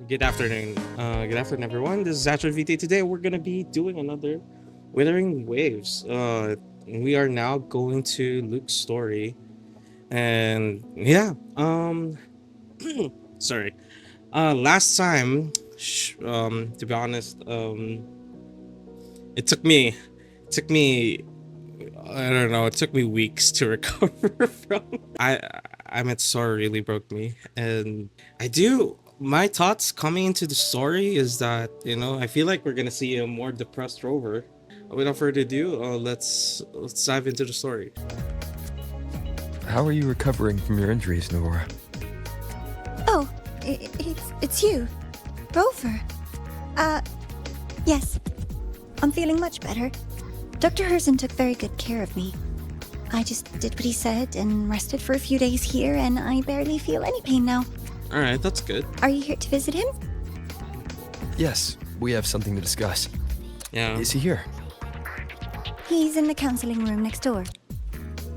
Good afternoon. Good afternoon, everyone. This is AthrunVT. Today, we're gonna be doing another Withering Waves. We are now going to Luke's story, and yeah. Sorry. Last time, to be honest, it took me, I don't know, it took me weeks to recover from. I meant sorry really broke me, and I do. My thoughts coming into the story is that I feel like we're gonna see a more depressed Rover. Without further ado, let's dive into the story. How are you recovering from your injuries, Nora? Oh, it's you, Rover. Yes. I'm feeling much better. Dr. Herssen took very good care of me. I just did what he said and rested for a few days here, and I barely feel any pain now. All right, that's good. Are you here to visit him? Yes, we have something to discuss. Yeah. Is he here? He's in the counseling room next door.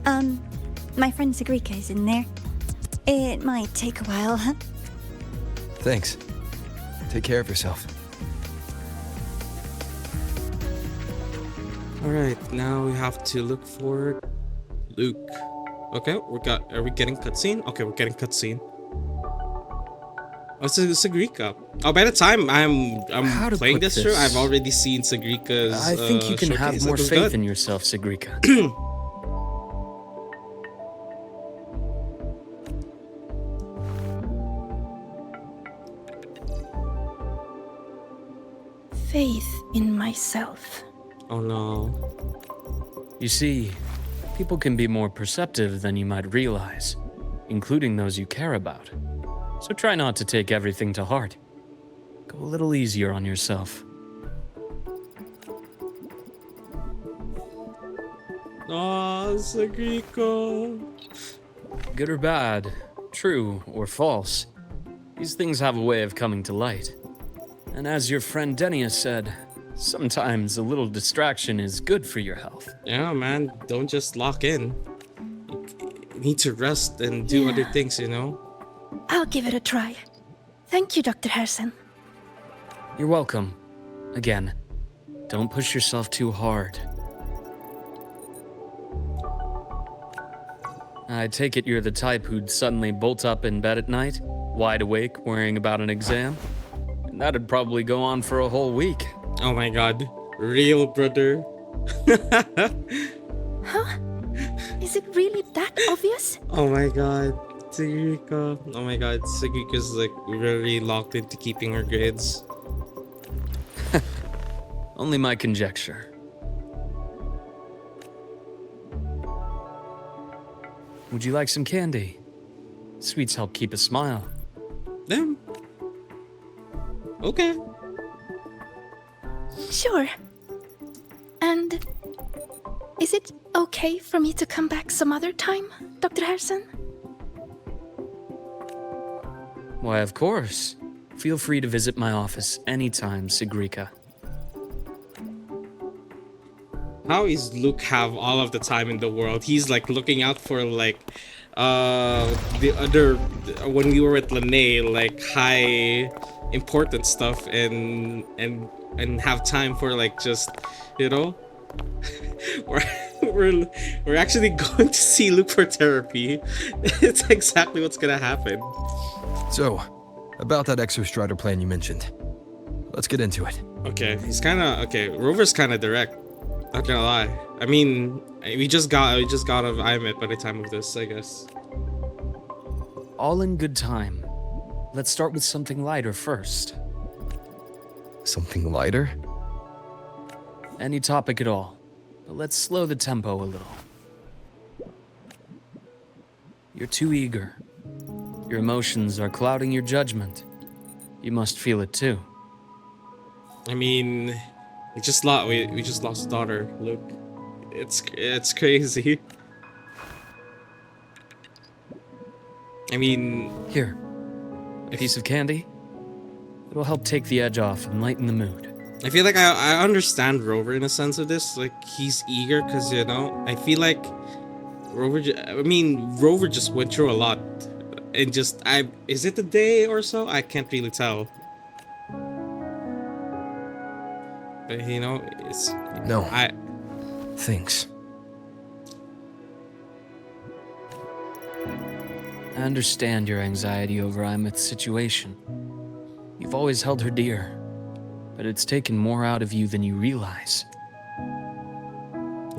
My friend Segue is in there. It might take a while, huh? Thanks. Take care of yourself. All right, now we have to look for Luke. Okay, are we getting cutscene? Okay, we're getting cutscene. Oh, it's a Sagrika. Oh, by the time I'm playing this through, I've already seen Sagrika's. I think you can have more faith in yourself, Segrika. Faith in myself. Oh no. You see, people can be more perceptive than you might realize, including those you care about. So try not to take everything to heart. Go a little easier on yourself. Oh, Sagrika. Good or bad, true or false, these things have a way of coming to light. And as your friend Denia said, sometimes a little distraction is good for your health. Yeah, man, don't just lock in. You need to rest and do other things, I'll give it a try. Thank you, Dr. Herssen. You're welcome. Again, don't push yourself too hard. I take it you're the type who'd suddenly bolt up in bed at night, wide awake, worrying about an exam? And that'd probably go on for a whole week. Oh my god. Real brother. Huh? Is it really that obvious? Oh my god. Sagrika. Oh my god. Sagrika's like very locked into keeping her grades. Only my conjecture. Would you like some candy? Sweets help keep a smile. Damn. Okay. Sure. And is it okay for me to come back some other time, Dr. Herssen? Why, of course. Feel free to visit my office anytime, Segrika. How is Luke have all of the time in the world? He's like looking out for like the other, when we were with Lene, like high important stuff, and have time for like just we're we're actually going to see Luke for therapy. It's exactly what's gonna happen. So, about that Exostrider plan you mentioned. Let's get into it. Okay, he's kind of okay. Rover's kind of direct. Not gonna lie. I mean, we just got of IMET by the time of this, I guess. All in good time. Let's start with something lighter first. Something lighter? Any topic at all, but let's slow the tempo a little. You're too eager. Your emotions are clouding your judgment. You must feel it too. I mean, we just lost a daughter, Luke. It's crazy. I mean, here, a piece of candy. It'll help take the edge off and lighten the mood. I feel like I understand Rover in a sense of this. Like, he's eager because, I feel like Rover just went through a lot. And is it a day or so? I can't really tell. But you know, it's No. I Thanks. I understand your anxiety over Imeth's situation. You've always held her dear, but it's taken more out of you than you realize.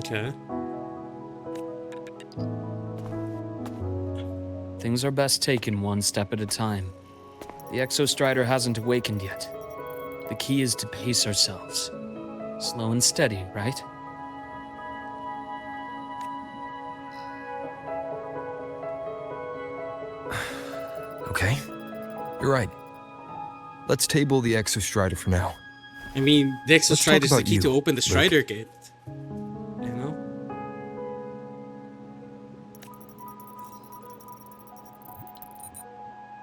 okay. Things are best taken one step at a time. The Exostrider hasn't awakened yet. The key is to pace ourselves. Slow and steady, right? Okay. You're right. Let's table the Exostrider for now. I mean, the Let's talk Exostrider is the about key you, to open the Luuk. Strider Gate. You know?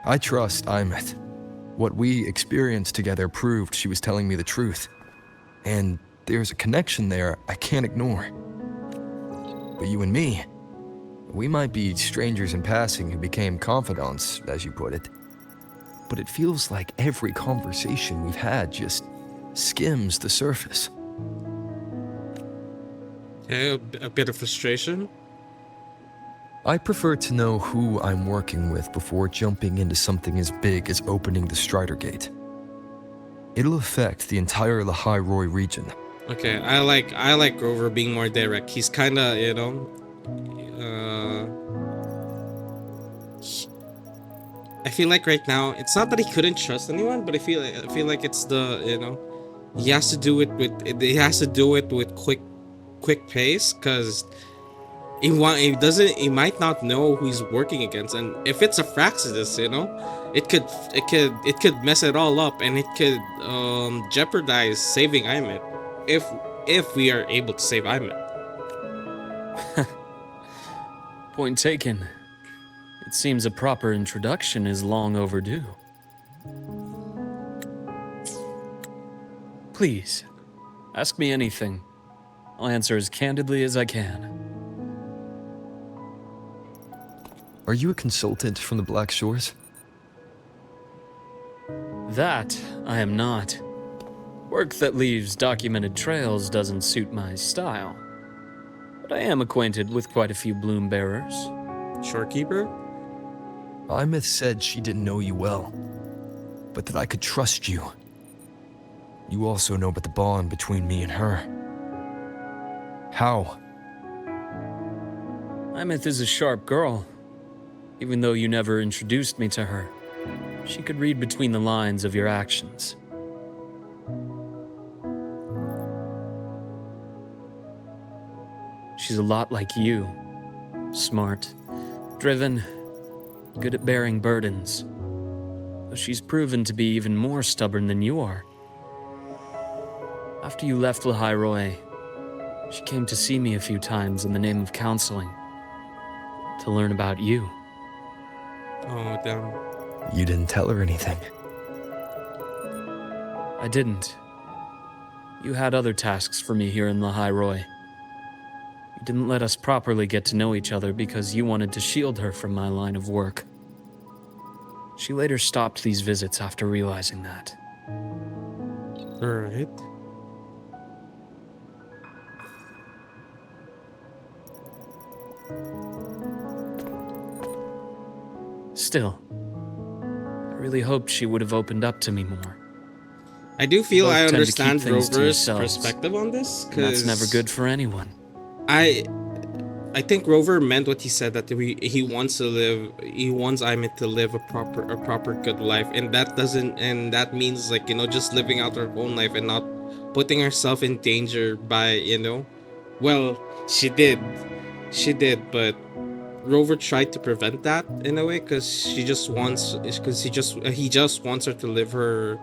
I trust Imeth. What we experienced together proved she was telling me the truth. And there's a connection there I can't ignore. But you and me, we might be strangers in passing who became confidants, as you put it. But it feels like every conversation we've had just skims the surface. Okay, a bit of frustration. I prefer to know who I'm working with before jumping into something as big as opening the Strider Gate. It'll affect the entire Lehigh Roy region. Okay, I like Grover being more direct. He's kind of, you know, I feel like right now it's not that he couldn't trust anyone, but I feel like it's the, you know, he has to do it with quick pace, because he might not know who he's working against, and if it's a Fraxidus, you know, it could mess it all up, and it could jeopardize saving Imeth if we are able to save Imeth. Point taken. It seems a proper introduction is long overdue. Please, ask me anything. I'll answer as candidly as I can. Are you a consultant from the Black Shores? That I am not. Work that leaves documented trails doesn't suit my style. But I am acquainted with quite a few bloom bearers. Shorekeeper? Imeth said she didn't know you well, but that I could trust you. You also know about the bond between me and her. How? Imeth is a sharp girl. Even though you never introduced me to her, she could read between the lines of your actions. She's a lot like you. Smart, driven, good at bearing burdens. Though she's proven to be even more stubborn than you are. After you left Lehigh Roy, she came to see me a few times in the name of counseling. To learn about you. Oh, damn. You didn't tell her anything. I didn't. You had other tasks for me here in Lehigh Roy. You didn't let us properly get to know each other because you wanted to shield her from my line of work. She later stopped these visits after realizing that. Alright. Still, I really hoped she would have opened up to me more. I do feel Both I tend to understand keep things to Rover's yourselves, perspective on this, And that's because never good for anyone. I think Rover meant what he said, that he wants Imeth to live a proper good life, and that means, like, you know, just living out her own life and not putting herself in danger by, you know, well, she did, but Rover tried to prevent that in a way, because he just wants her to live her.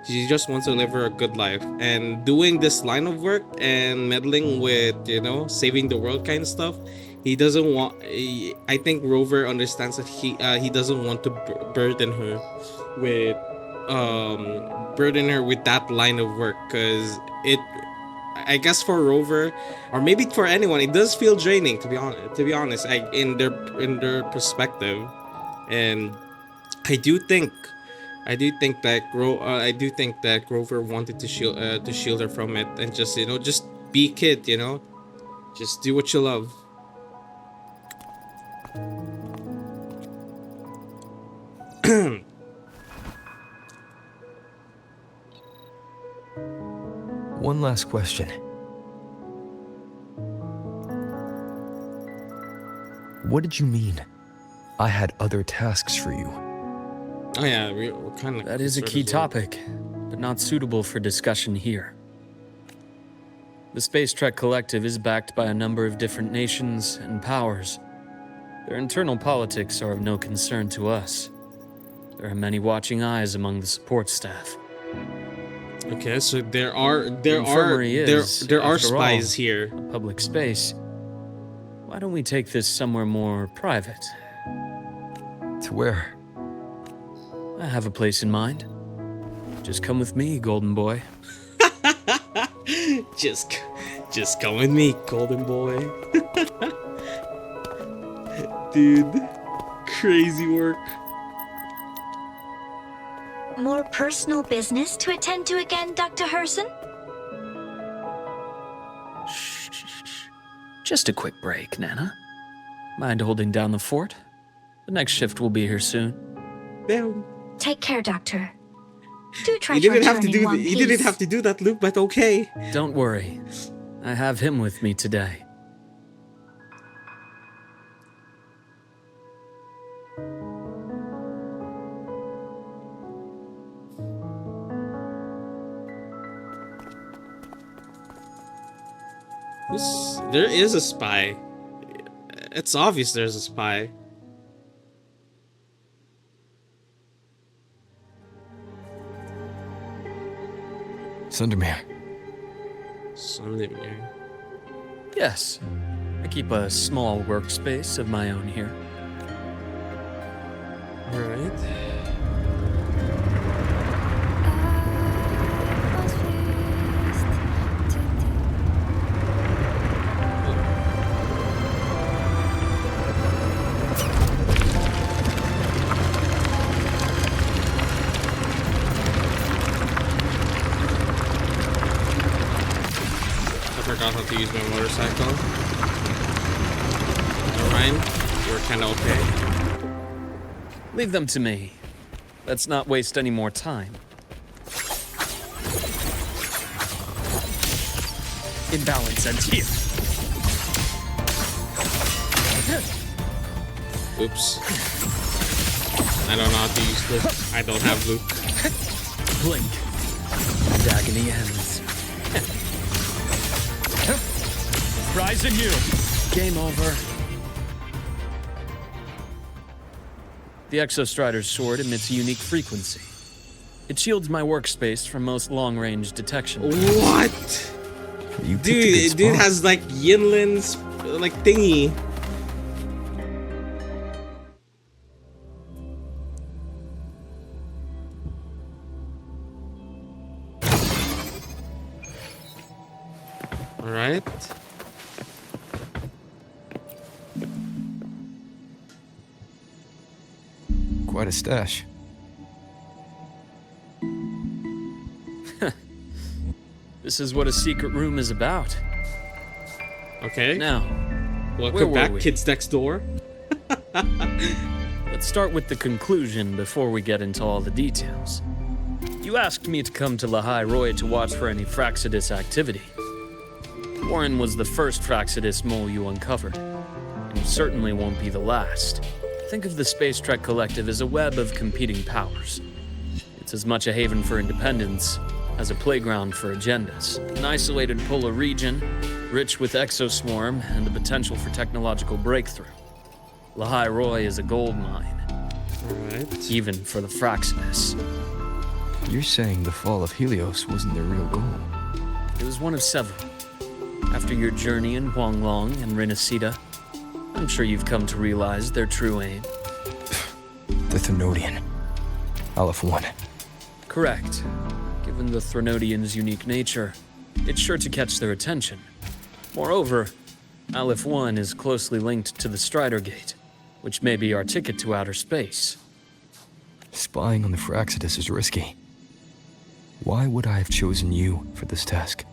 She just wants to live her a good life, and doing this line of work and meddling with, you know, saving the world kind of stuff. He doesn't want. I think Rover understands that he doesn't want to burden her with that line of work, because I guess for Rover, or maybe for anyone, it does feel draining, to be honest, in their perspective. And I do think I do think that Grover wanted to shield her from it, and just, you know, just be a kid, you know, just do what you love. One last question. What did you mean? I had other tasks for you. Oh yeah, we're kind of. That is a key topic, but not suitable for discussion here. The Space Trek Collective is backed by a number of different nations and powers. Their internal politics are of no concern to us. There are many watching eyes among the support staff. Okay, so there The infirmary is, are after spies all, here. a public space. Why don't we take this somewhere more private? To where? I have a place in mind. Just come with me, golden boy. just come with me, golden boy. Dude, crazy work. More personal business to attend to again, Dr. Herssen? Just a quick break, Nana. Mind holding down the fort? The next shift will be here soon. Damn. Take care, Doctor. Do try You to didn't have return to in do one you didn't piece. have to do that, Luke, but okay. Don't worry. I have him with me today. There is a spy. It's obvious there's a spy. Sundermere. Sundermere. Yes. I keep a small workspace of my own here. Alright. I forgot how to use my motorcycle. Ryan, you were kinda okay. Leave them to me. Let's not waste any more time. Imbalance ends here. Oops. I don't know how to use Luke. I don't have Luke. Blink. And agony ends. Rise anew. Game over. The Exostrider's sword emits a unique frequency. It shields my workspace from most long-range detection. What? You picked a good Dude, dude spot. has like Yinlin's like thingy. Alright. Quite a stash. This is what a secret room is about. Okay. Now, where Welcome were back, we? kids next door. Let's start with the conclusion before we get into all the details. You asked me to come to Lahai Roy to watch for any Fraxidus activity. Warren was the first Fraxidus mole you uncovered, and you certainly won't be the last. Think of the Space Trek Collective as a web of competing powers. It's as much a haven for independence as a playground for agendas. An isolated polar region, rich with exoswarm and the potential for technological breakthrough. Lahai Roy is a gold mine, Alright. even for the Fraxidus. You're saying the fall of Helios wasn't their real goal. It was one of several. After your journey in Huanglong and Renacida, I'm sure you've come to realize their true aim. The Thrunodian. Aleph 1. Correct. Given the Thrunodians' unique nature, it's sure to catch their attention. Moreover, Aleph 1 is closely linked to the Strider Gate, which may be our ticket to outer space. Spying on the Fraxidus is risky. Why would I have chosen you for this task?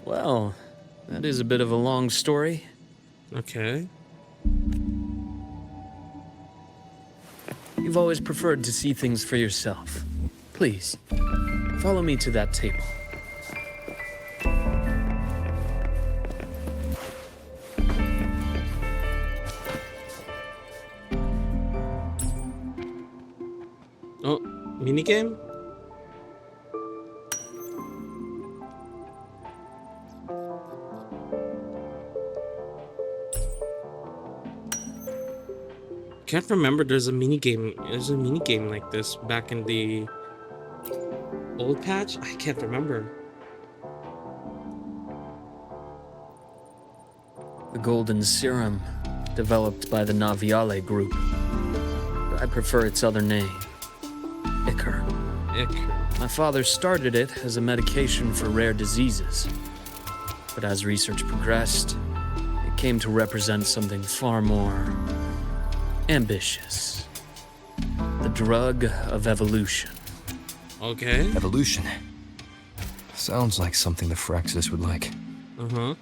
Well, that is a bit of a long story. Okay. You've always preferred to see things for yourself. Please, follow me to that table. Oh, minigame? Can't remember. There's a minigame. There's a minigame like this back in the old patch. I can't remember. The golden serum, developed by the Naviale group. I prefer its other name, Ichor. Ick. My father started it as a medication for rare diseases. But as research progressed, it came to represent something far more ambitious. The drug of evolution. Okay. Evolution. Sounds like something the Fraxidus would like. Uh-huh.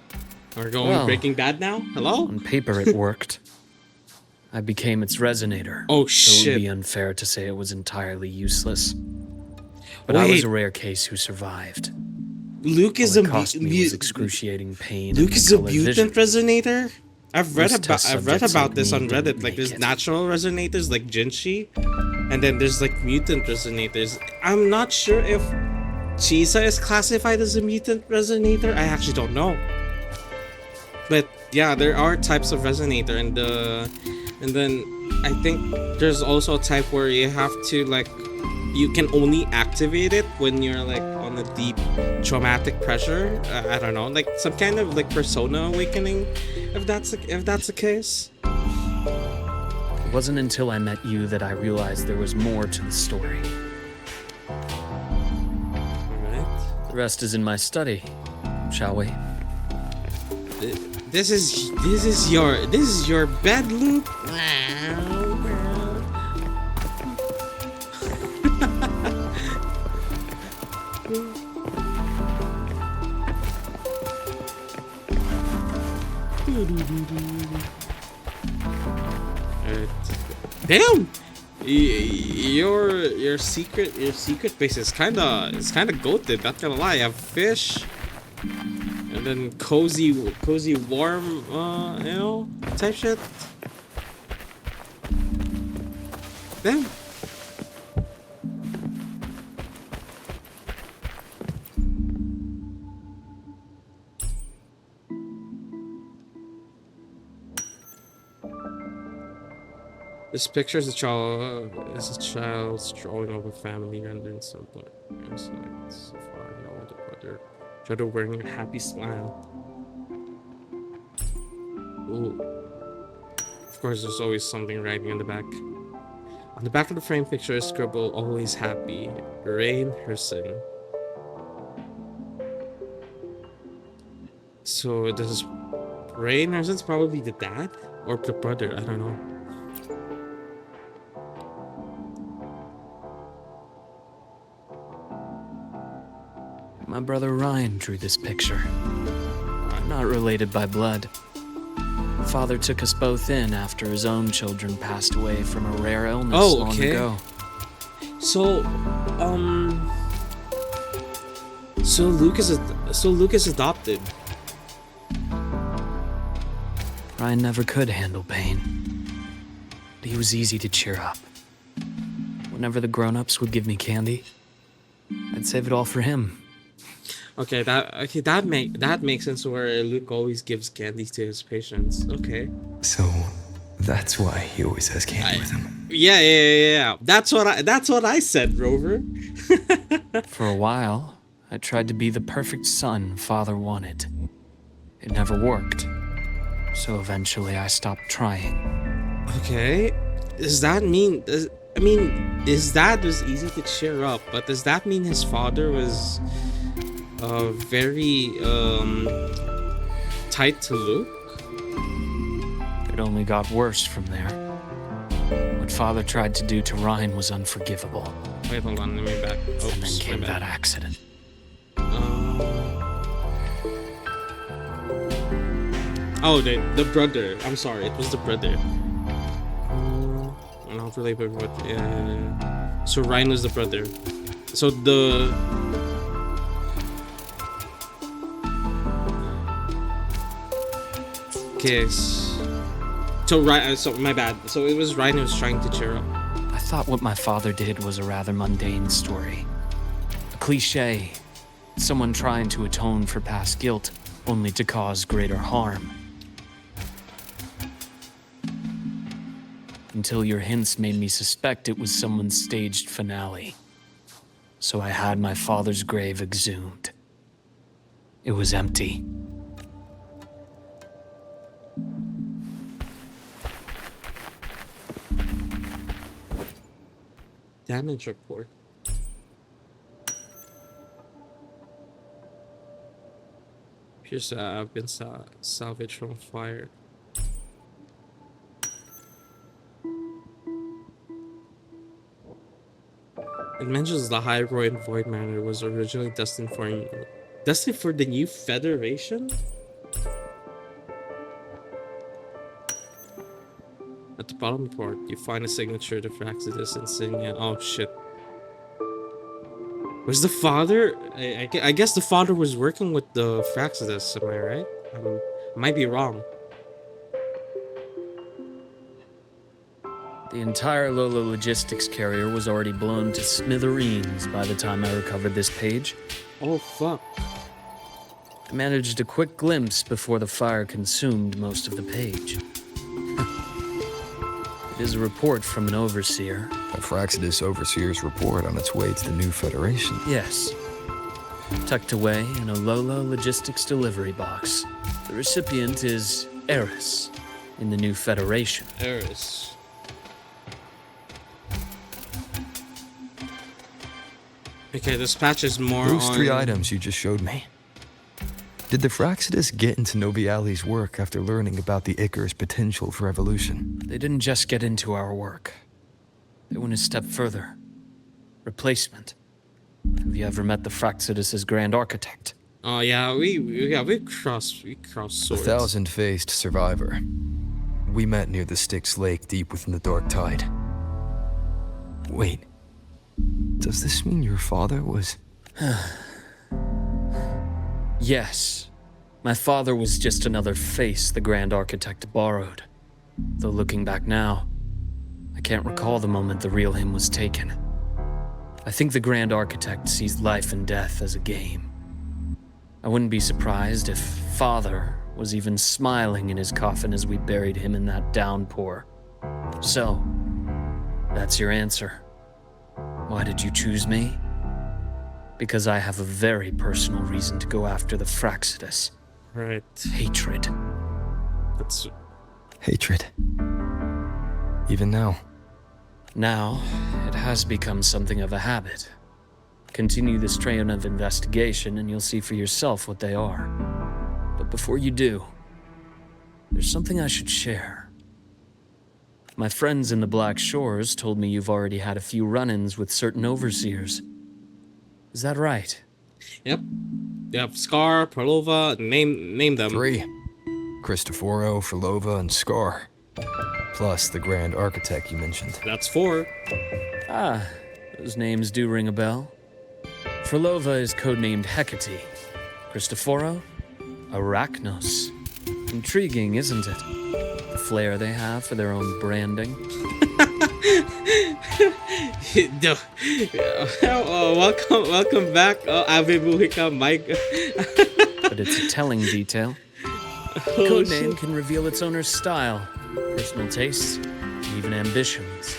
We're going Well, Breaking Bad now? Hello? On paper, it worked. I became its resonator. Oh, So it would be shit. unfair to say it was entirely useless. But I was Wait. a rare case who survived. Luke is All a it cost me was excruciating pain. Luke and is a color mutant vision. resonator? I've read Most test subjects about like this me on didn't Reddit. Like make there's it. natural resonators like Jinshi, and then there's like mutant resonators. I'm not sure if Chisa is classified as a mutant resonator. I actually don't know. But yeah, there are types of resonator, and then I think there's also a type where you have to like you can only activate it when you're like on a deep traumatic pressure. I don't know, like some kind of like persona awakening, if that's the case. It wasn't until I met you that I realized there was more to the story. Right. The rest is in my study, shall we? This is your bed, Luke. Damn, your secret base is kind of goated. Not gonna lie. You have fish, and then cozy warm, type shit. Damn. This picture is a child strolling over family rendering simpler. It's like so far, no the brother. Shadow wearing a happy smile. Ooh. Of course, there's always something writing on the back. On the back of the frame picture is scribbled, always happy, Luuk Herssen. So this is Luuk Herssen's probably the dad or the brother, I don't know. My brother Ryan drew this picture. I'm not related by blood. Father took us both in after his own children passed away from a rare illness long ago. So, so Luuk is adopted. Ryan never could handle pain, but he was easy to cheer up. Whenever the grown-ups would give me candy, I'd save it all for him. Okay, that makes sense where Luuk always gives candy to his patients. Okay. So, that's why he always has candy with him. Yeah. That's what I said, Rover. For a while, I tried to be the perfect son Father wanted. It never worked, so eventually I stopped trying. Okay. Does that mean? His dad was easy to cheer up, but does that mean his father was very tight to Luuk? It only got worse from there. What What Father tried to do to Ryan was unforgivable. Wait, hold on, let me back. Oops, And then came my that bad. accident. Oh, the brother. I'm sorry, it was the brother. Not related, but yeah. So Ryan was the brother. So the. Okay. So Ryan. So my bad. So it was Ryan who was trying to cheer up. I thought what my father did was a rather mundane story. A cliche. Someone trying to atone for past guilt, only to cause greater harm. Until your hints made me suspect it was someone's staged finale. So I had my father's grave exhumed. It was empty. Damage report. Here's I've been salvaged from fire. It mentions the Hydroid Void Manor was originally destined for the new Federation? At the bottom report, you find a signature to Fraxidus insignia. Oh shit. Was the father? I guess the father was working with the Fraxidus, am I right? I might be wrong. The entire Lola logistics carrier was already blown to smithereens by the time I recovered this page. Oh fuck. I managed a quick glimpse before the fire consumed most of the page. It is a report from an overseer. A Fraxidus Overseer's report on its way to the new Federation. Yes. Tucked away in a Lola logistics delivery box. The recipient is Eris in the new Federation. Eris. Okay, this patch is more Those on... 3 items you just showed me. Did the Fraxidus get into Nobiali's work after learning about the Icar's potential for evolution? They didn't just get into our work. They went a step further. Replacement. Have you ever met the Fraxidus' Grand Architect? Oh yeah, we crossed The swords. 1,000-faced survivor. We met near the Styx Lake deep within the Dark Tide. Wait. Does this mean your father was... Yes. My father was just another face the Grand Architect borrowed. Though looking back now, I can't recall the moment the real him was taken. I think the Grand Architect sees life and death as a game. I wouldn't be surprised if Father was even smiling in his coffin as we buried him in that downpour. So, that's your answer. Why did you choose me? Because I have a very personal reason to go after the Fraxidus. Right. Hatred. That's... hatred. Even now. Now, it has become something of a habit. Continue this train of investigation and you'll see for yourself what they are. But before you do, there's something I should share. My friends in the Black Shores told me you've already had a few run-ins with certain overseers. Is that right? Yep. You have Scar, Perlova, name them. 3. Cristoforo, Frolova, and Scar. Plus the Grand Architect you mentioned. That's 4. Ah, those names do ring a bell. Frolova is codenamed Hecate. Cristoforo? Arachnos. Intriguing, isn't it? The flair they have for their own branding. Welcome back, Ave Buhika, Mike. But it's a telling detail. The codename can reveal its owner's style, personal tastes, and even ambitions.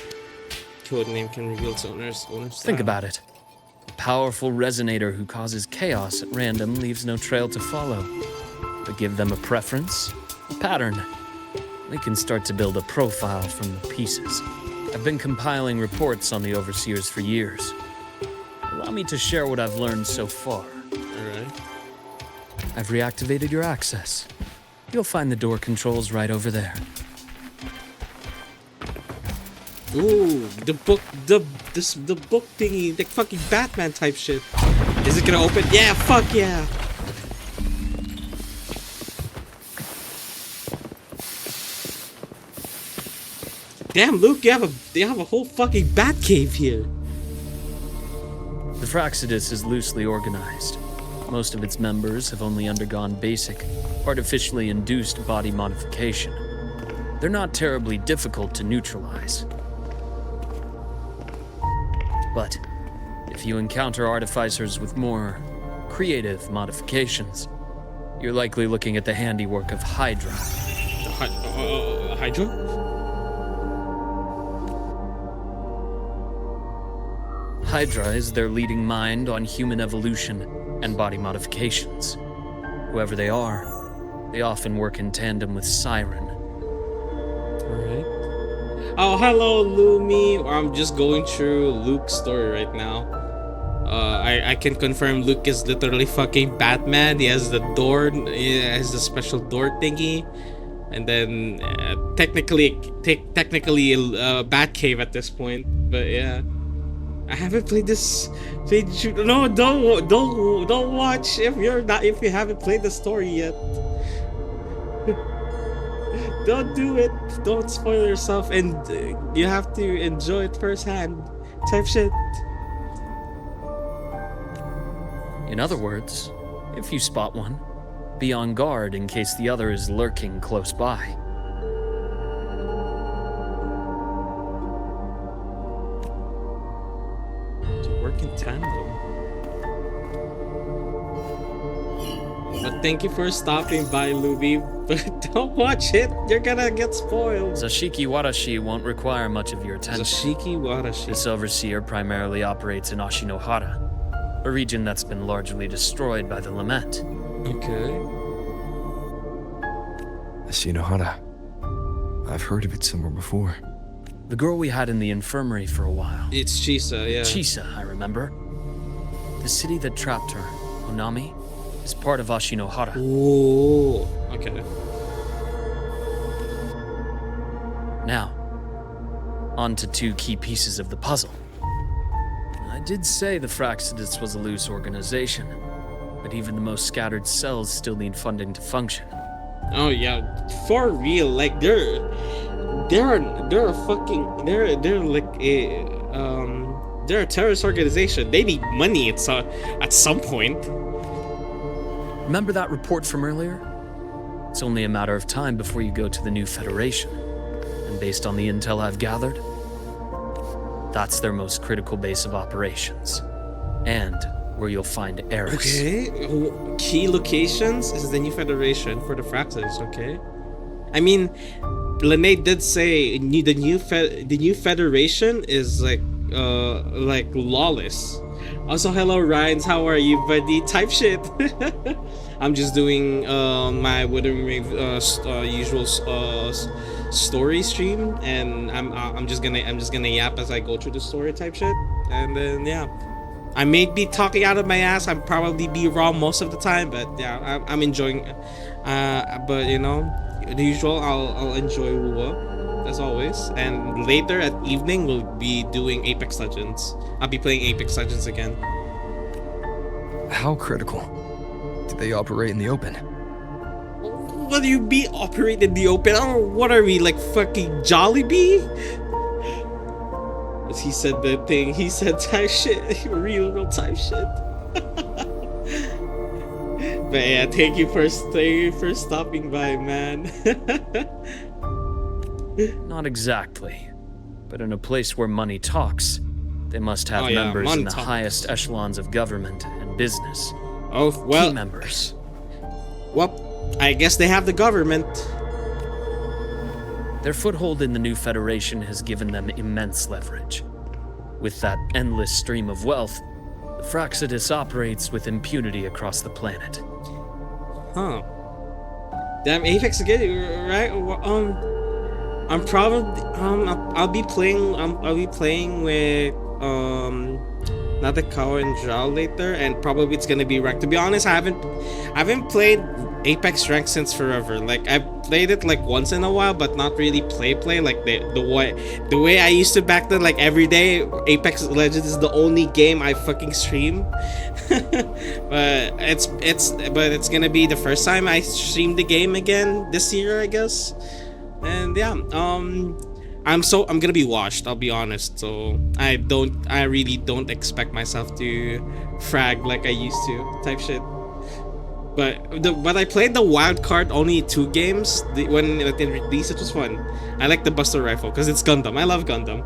Codename can reveal its owner's Think about it. A powerful resonator who causes chaos at random leaves no trail to follow. But give them a preference, a pattern. They can start to build a profile from the pieces. I've been compiling reports on the Overseers for years. Allow me to share what I've learned so far. Alright. I've reactivated your access. You'll find the door controls right over there. Ooh, the book, the book thingy, the fucking Batman type shit. Is it gonna open? Yeah, fuck yeah. Damn, Luke, you have a whole fucking bat cave here. The Fraxidus is loosely organized. Most of its members have only undergone basic, artificially induced body modification. They're not terribly difficult to neutralize. But if you encounter artificers with more creative modifications, you're likely looking at the handiwork of Hydra. Hydra? Hydra is their leading mind on human evolution and body modifications. Whoever they are, they often work in tandem with Siren. Alright. Oh, hello, Lumi. I'm just going through Luke's story right now. I can confirm Luke is literally fucking Batman. He has the door, he has the special door thingy. And then technically a bat cave at this point. But yeah. I haven't played this. No, don't watch if you haven't played the story yet. Don't do it. Don't spoil yourself, and you have to enjoy it firsthand. Type shit. In other words, if you spot one, be on guard in case the other is lurking close by. In tandem. But thank you for stopping by, Luby. But don't watch it. You're gonna get spoiled. Zashiki Warashi won't require much of your attention. Zashiki Warashi. This overseer primarily operates in Ashinohara, a region that's been largely destroyed by the Lament. Okay. Ashinohara. I've heard of it somewhere before. The girl we had in the infirmary for a while. It's Chisa, yeah. Chisa, I remember. The city that trapped her, Onami, is part of Ashinohara. Ooh, okay. Now, on to two key pieces of the puzzle. I did say the Fraxidus was a loose organization, but even the most scattered cells still need funding to function. Oh yeah, for real, like they're a terrorist organization. They need money at some point. Remember that report from earlier? It's only a matter of time before you go to the new Federation. And based on the intel I've gathered, that's their most critical base of operations. And where you'll find Eris. Okay, key locations is the new Federation for the Fraxidus, okay? I mean, Lene did say the new Federation is like lawless. Also, hello Ryans, how are you, buddy? Type shit. I'm just doing my Wuthering usual story stream, and I'm just gonna yap as I go through the story type shit, and then yeah, I may be talking out of my ass. I'm probably be wrong most of the time, but yeah, I'm enjoying. But you know, the usual, I'll enjoy wuwa as always, and later at evening we'll be doing Apex Legends. I'll be playing Apex Legends again. How critical? Do they operate in the open? Will you be operate in the open? Oh, what are we, like fucking Jollibee? As he said the thing, he said type shit, real type shit. But yeah, thank you for stopping by, man. Not exactly. But in a place where money talks, they must have members in the highest echelons of government and business. Oh, well. Key members. Well, I guess they have the government. Their foothold in the new Federation has given them immense leverage. With that endless stream of wealth, the Fraxidus operates with impunity across the planet. Huh. Damn, Apex again, right? I'm probably I'll be playing with not the Cow and Drow later, and probably it's gonna be ranked. To be honest, I haven't played Apex ranked since forever. Like I've played it like once in a while, but not really play like the way I used to back then. Like every day, Apex Legends is the only game I fucking stream. But it's gonna be the first time I stream the game again this year, I guess. And yeah, I'm gonna be washed, I'll be honest. So I really don't expect myself to frag like I used to type shit. But I played the wild card only 2 games. When it released, it was fun. I like the Buster Rifle because it's Gundam. I love Gundam.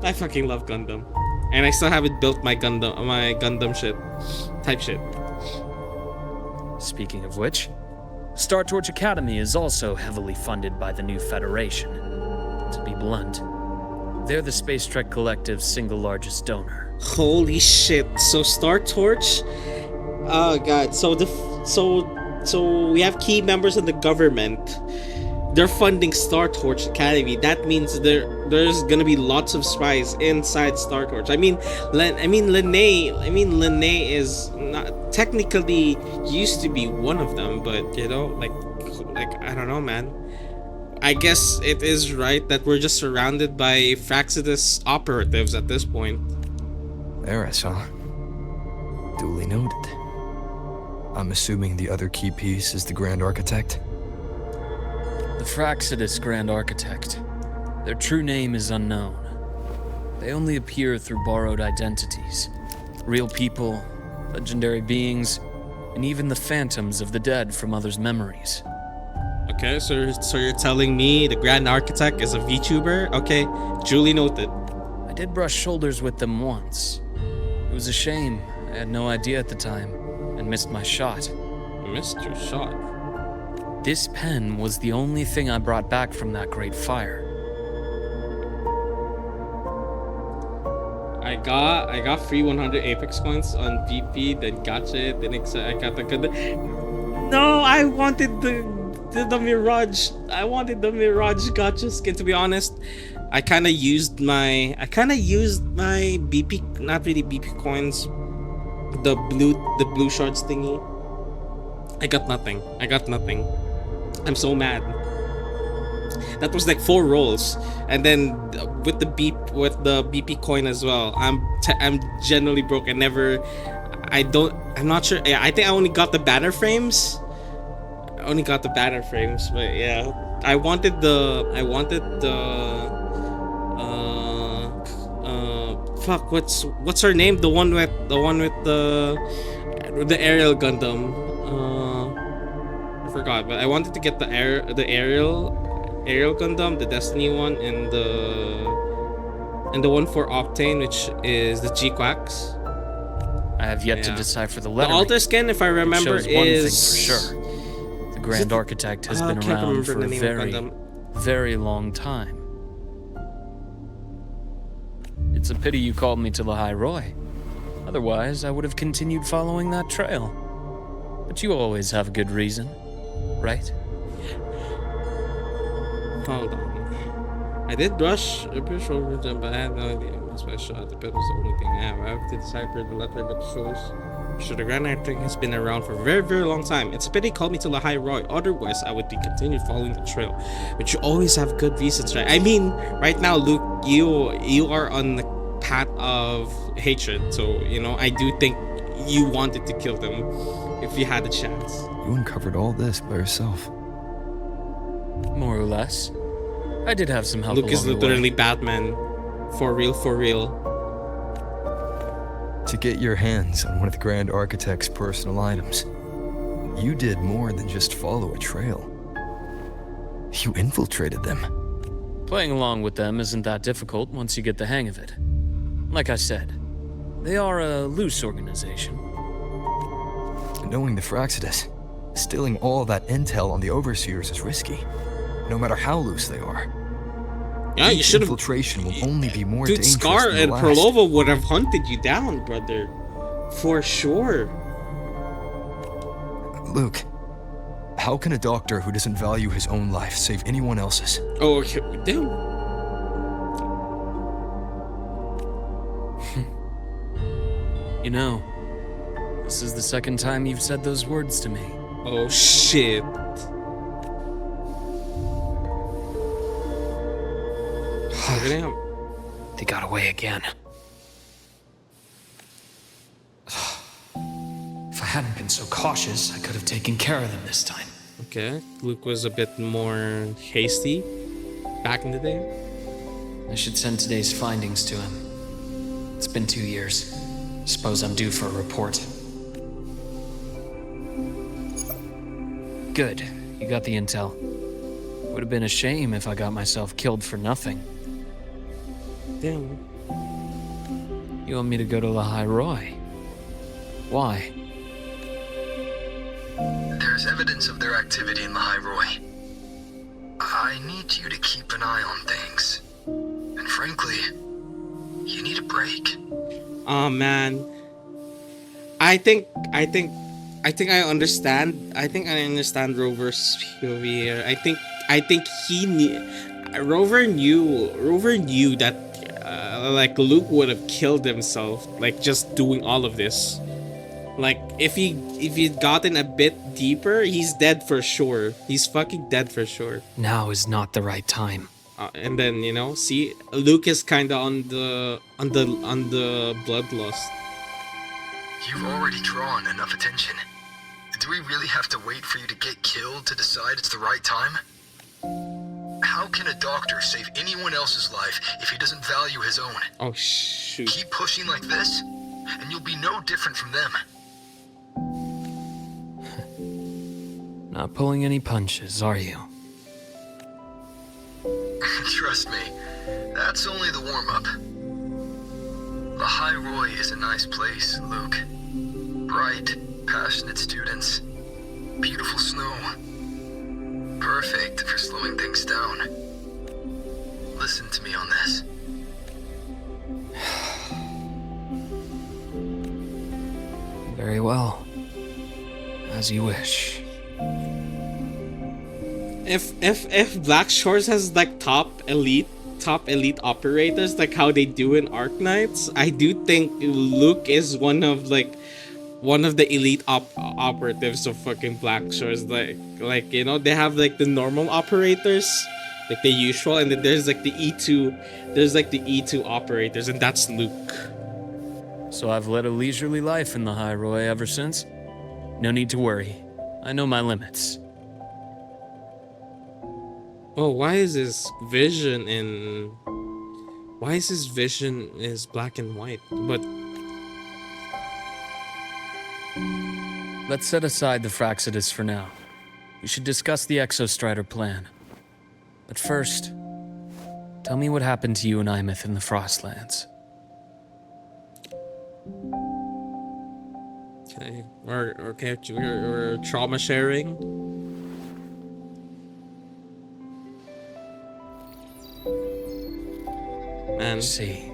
I fucking love Gundam. And I still haven't built my Gundam shit. Type shit. Speaking of which, Star Torch Academy is also heavily funded by the new Federation. To be blunt, they're the Space Trek Collective's single largest donor. Holy shit. So Star Torch? Oh god. So we have key members of the government. They're funding Star Torch Academy. That means there's gonna be lots of spies inside Star Torch. I mean Lene is not technically used to be one of them, but you know, like I don't know, man. I guess it is right that we're just surrounded by Fraxidus operatives at this point. Eris, huh? Duly noted. I'm assuming the other key piece is the Grand Architect? The Fraxidus Grand Architect. Their true name is unknown. They only appear through borrowed identities. Real people, legendary beings, and even the phantoms of the dead from others' memories. Okay, so you're telling me the Grand Architect is a VTuber? Okay, duly noted. I did brush shoulders with them once. It was a shame. I had no idea at the time, and missed my shot. Missed your shot? This pen was the only thing I brought back from that great fire. I got free 100 Apex coins on VP, then gotcha it, then I got the good. No, I wanted the Mirage. I wanted the Mirage gotcha skin. To be honest, I kind of used my BP, not really BP coins, the blue shards thingy. I got nothing. I'm so mad. That was like 4 rolls, and then with the BP coin as well. I'm generally broke. I'm not sure. Yeah, I think I only got the banner frames. But yeah, I wanted the fuck, what's her name? The one with the aerial Gundam. I forgot, but I wanted to get the aerial Gundam, the Destiny one, and the one for Octane, which is the G-Quacks. I have yet to decipher the letter. The altar skin, if I remember, shows one is thing for sure. The Grand Architect has been around for a very long time. It's a pity you called me to the High Roy. Otherwise, I would have continued following that trail. But you always have a good reason, right? Hold on. I did brush over them, but I had no idea. That's why I shot. The pit was the only thing I have. I have to decipher the letter that shows. Sure, the Grand Architect has been around for a very, very long time. It's a pity he called me to the High Roy. Otherwise, I would be continued following the trail. But you always have good reasons, right? I mean, right now, Luke, you are on the path of hatred. So, you know, I do think you wanted to kill them if you had the chance. You uncovered all this by yourself. More or less. I did have some help. Luke is literally Batman. For real. To get your hands on one of the Grand Architect's personal items, you did more than just follow a trail. You infiltrated them. Playing along with them isn't that difficult once you get the hang of it. Like I said, they are a loose organization. Knowing the Fraxidus, stealing all that intel on the Overseers is risky, no matter how loose they are. Yeah, you should have. Infiltration will only be more Dude, dangerous Scar than the and last. Perlova would have hunted you down, brother. For sure. Luke, how can a doctor who doesn't value his own life save anyone else's? Oh, okay. Damn. You know, this is the second time you've said those words to me. Oh shit. We're gonna have- They got away again. If I hadn't been so cautious, I could have taken care of them this time. Okay, Luke was a bit more hasty back in the day. I should send today's findings to him. It's been 2 years. Suppose I'm due for a report. Good. You got the intel. Would have been a shame if I got myself killed for nothing. Damn. You want me to go to the High Roy? Why? There's evidence of their activity in the High Roy. I need you to keep an eye on things. And frankly, you need a break. Oh man. I think I understand. I think I understand Rover's POV here. I think Rover knew that like Luke would have killed himself, like just doing all of this. Like if he'd gotten a bit deeper, he's dead for sure. He's fucking dead for sure. Now is not the right time. And then see, Luke is kind of on the bloodlust. You've already drawn enough attention. Do we really have to wait for you to get killed to decide it's the right time? How can a doctor save anyone else's life if he doesn't value his own? Oh shoot. Keep pushing like this, and you'll be no different from them. Not pulling any punches, are you? Trust me, that's only the warm-up. The High Roy is a nice place, Luke. Bright, passionate students. Beautiful snow. Perfect for slowing things down. Listen to me on this. Very well. As you wish. If Black Shores has like top elite operators, like how they do in Arknights, I do think Luke is one of the elite operatives of fucking Black Shores. Like they have like the normal operators, like the usual, and then there's like the E2 operators, and that's Luke. So I've led a leisurely life in the High Roy ever since. No need to worry. I know my limits. Oh, why is his vision is black and white? But Let's set aside the Fraxidus for now. We should discuss the Exostrider plan. But first, tell me what happened to you and Imeth in the Frostlands. okay, we're trauma sharing. Man, See,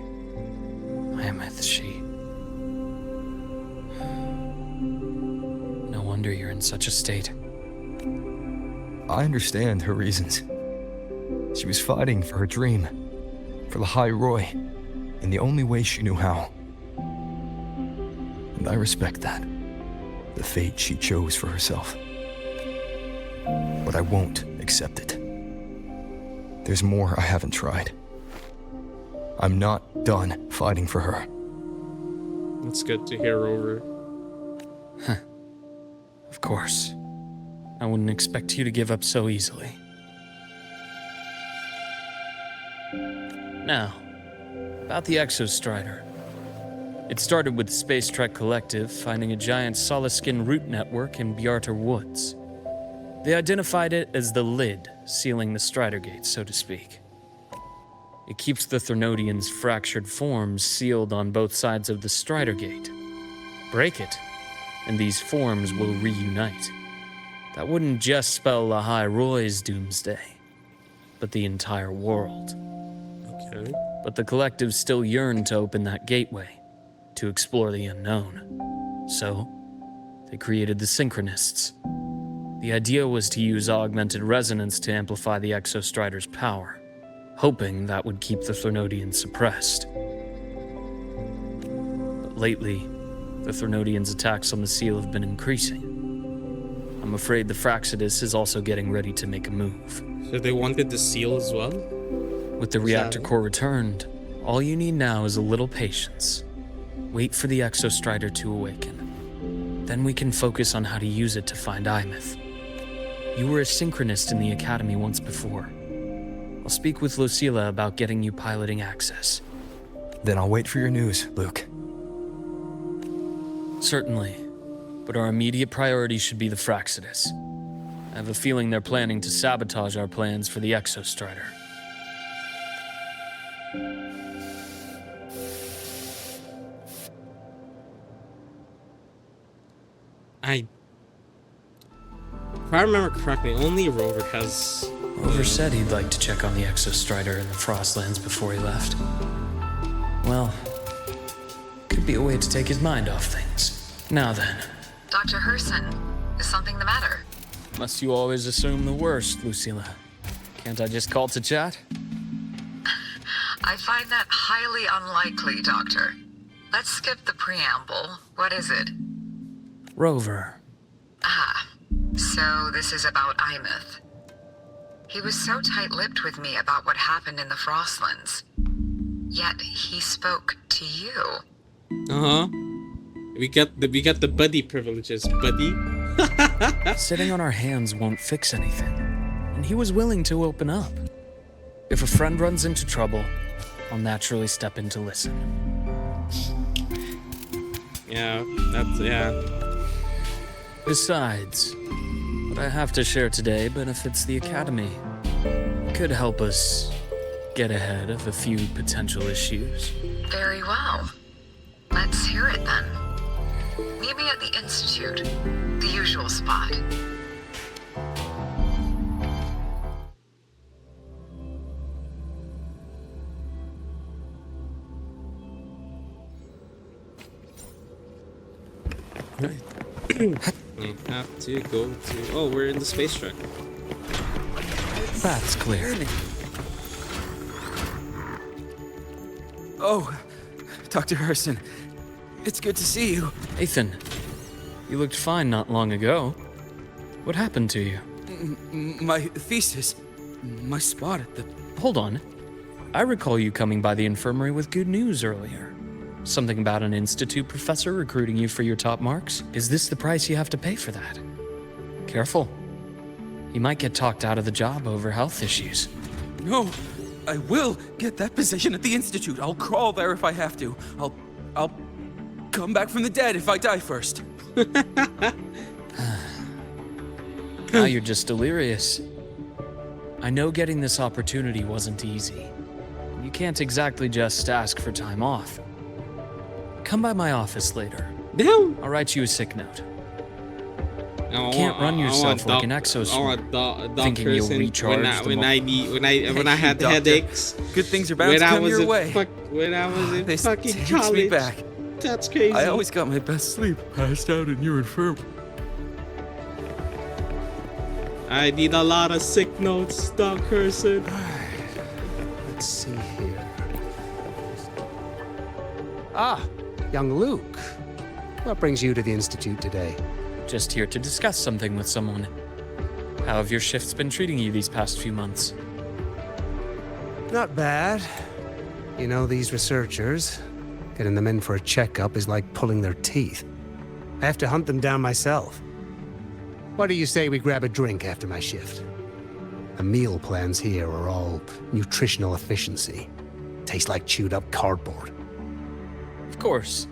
Imeth, she... No wonder you're in such a state. I understand her reasons. She was fighting for her dream, for the High Roy, in the only way she knew how. And I respect that, the fate she chose for herself. But I won't accept it. There's more I haven't tried. I'm not done fighting for her. it's good to hear, Rover. Of course. I wouldn't expect you to give up so easily. Now, about the Exostrider. It started with the Space Trek Collective finding a giant Solaskin root network in Bjartar Woods. They identified it as the lid, sealing the Strider Gate, so to speak. It keeps the Threnodians' fractured forms sealed on both sides of the Strider Gate. Break it, and these forms will reunite. That wouldn't just spell the High Roy's doomsday, but the entire world. Okay. But the Collective still yearned to open that gateway, to explore the unknown. So, they created the Synchronists. The idea was to use augmented resonance to amplify the Exostrider's power, hoping that would keep the Threnodians suppressed. But lately, The Threnodians' attacks on the seal have been increasing. I'm afraid the Fraxidus is also getting ready to make a move. So they wanted the seal as well? With the reactor core returned, all you need now is a little patience. Wait for the Exostrider to awaken. Then we can focus on how to use it to find Imeth. You were a synchronist in the Academy once before. I'll speak with Lucilla about getting you piloting access. Then I'll wait for your news, Luke. Certainly, but our immediate priority should be the Fraxidus. I have a feeling they're planning to sabotage our plans for the Exostrider. If I remember correctly, only Rover has... Rover said he'd like to check on the Exostrider in the Frostlands before he left. Well, could be a way to take his mind off things. Now then. Dr. Herssen, is something the matter? Must you always assume the worst, Lucilla? Can't I just call to chat? I find that highly unlikely, Doctor. Let's skip the preamble. What is it? Rover. So this is about Imeth. He was so tight-lipped with me about what happened in the Frostlands. Yet he spoke to you. Uh-huh. We got the buddy privileges, buddy. Sitting on our hands won't fix anything. And he was willing to open up. If a friend runs into trouble, I'll naturally step in to listen. Yeah, yeah. Besides, what I have to share today benefits the Academy. Could help us get ahead of a few potential issues. Very well. Let's hear it then. Meet me at the Institute, the usual spot. We have to go to... Oh, we're in the space truck. That's clear. Oh, Dr. Herssen, it's good to see you. Ethan, you looked fine not long ago. What happened to you? My thesis, my spot at the... Hold on. I recall you coming by the infirmary with good news earlier. Something about an institute professor recruiting you for your top marks? Is this the price you have to pay for that? Careful. You might get talked out of the job over health issues. No, I will get that position at the Institute. I'll crawl there if I have to. I'll come back from the dead if I die first. Now you're just delirious. I know getting this opportunity wasn't easy. You can't exactly just ask for time off. Come by my office later. Damn. I'll write you a sick note. You can't run yourself like an exosuit, thinking you'll recharge when I had Doctor. headaches. Good things are bound to come your way. When I was in This fucking takes college. me back. That's crazy. I always got my best sleep passed out in your infirmary. I need a lot of sick notes, Doc Herssen. Let's see here. Ah, young Luke. What brings you to the Institute today? Just here to discuss something with someone. How have your shifts been treating you these past few months? Not bad. You know, these researchers, getting them in for a checkup is like pulling their teeth. I have to hunt them down myself. What do you say we grab a drink after my shift? The meal plans here are all nutritional efficiency. Taste like chewed up cardboard. Of course.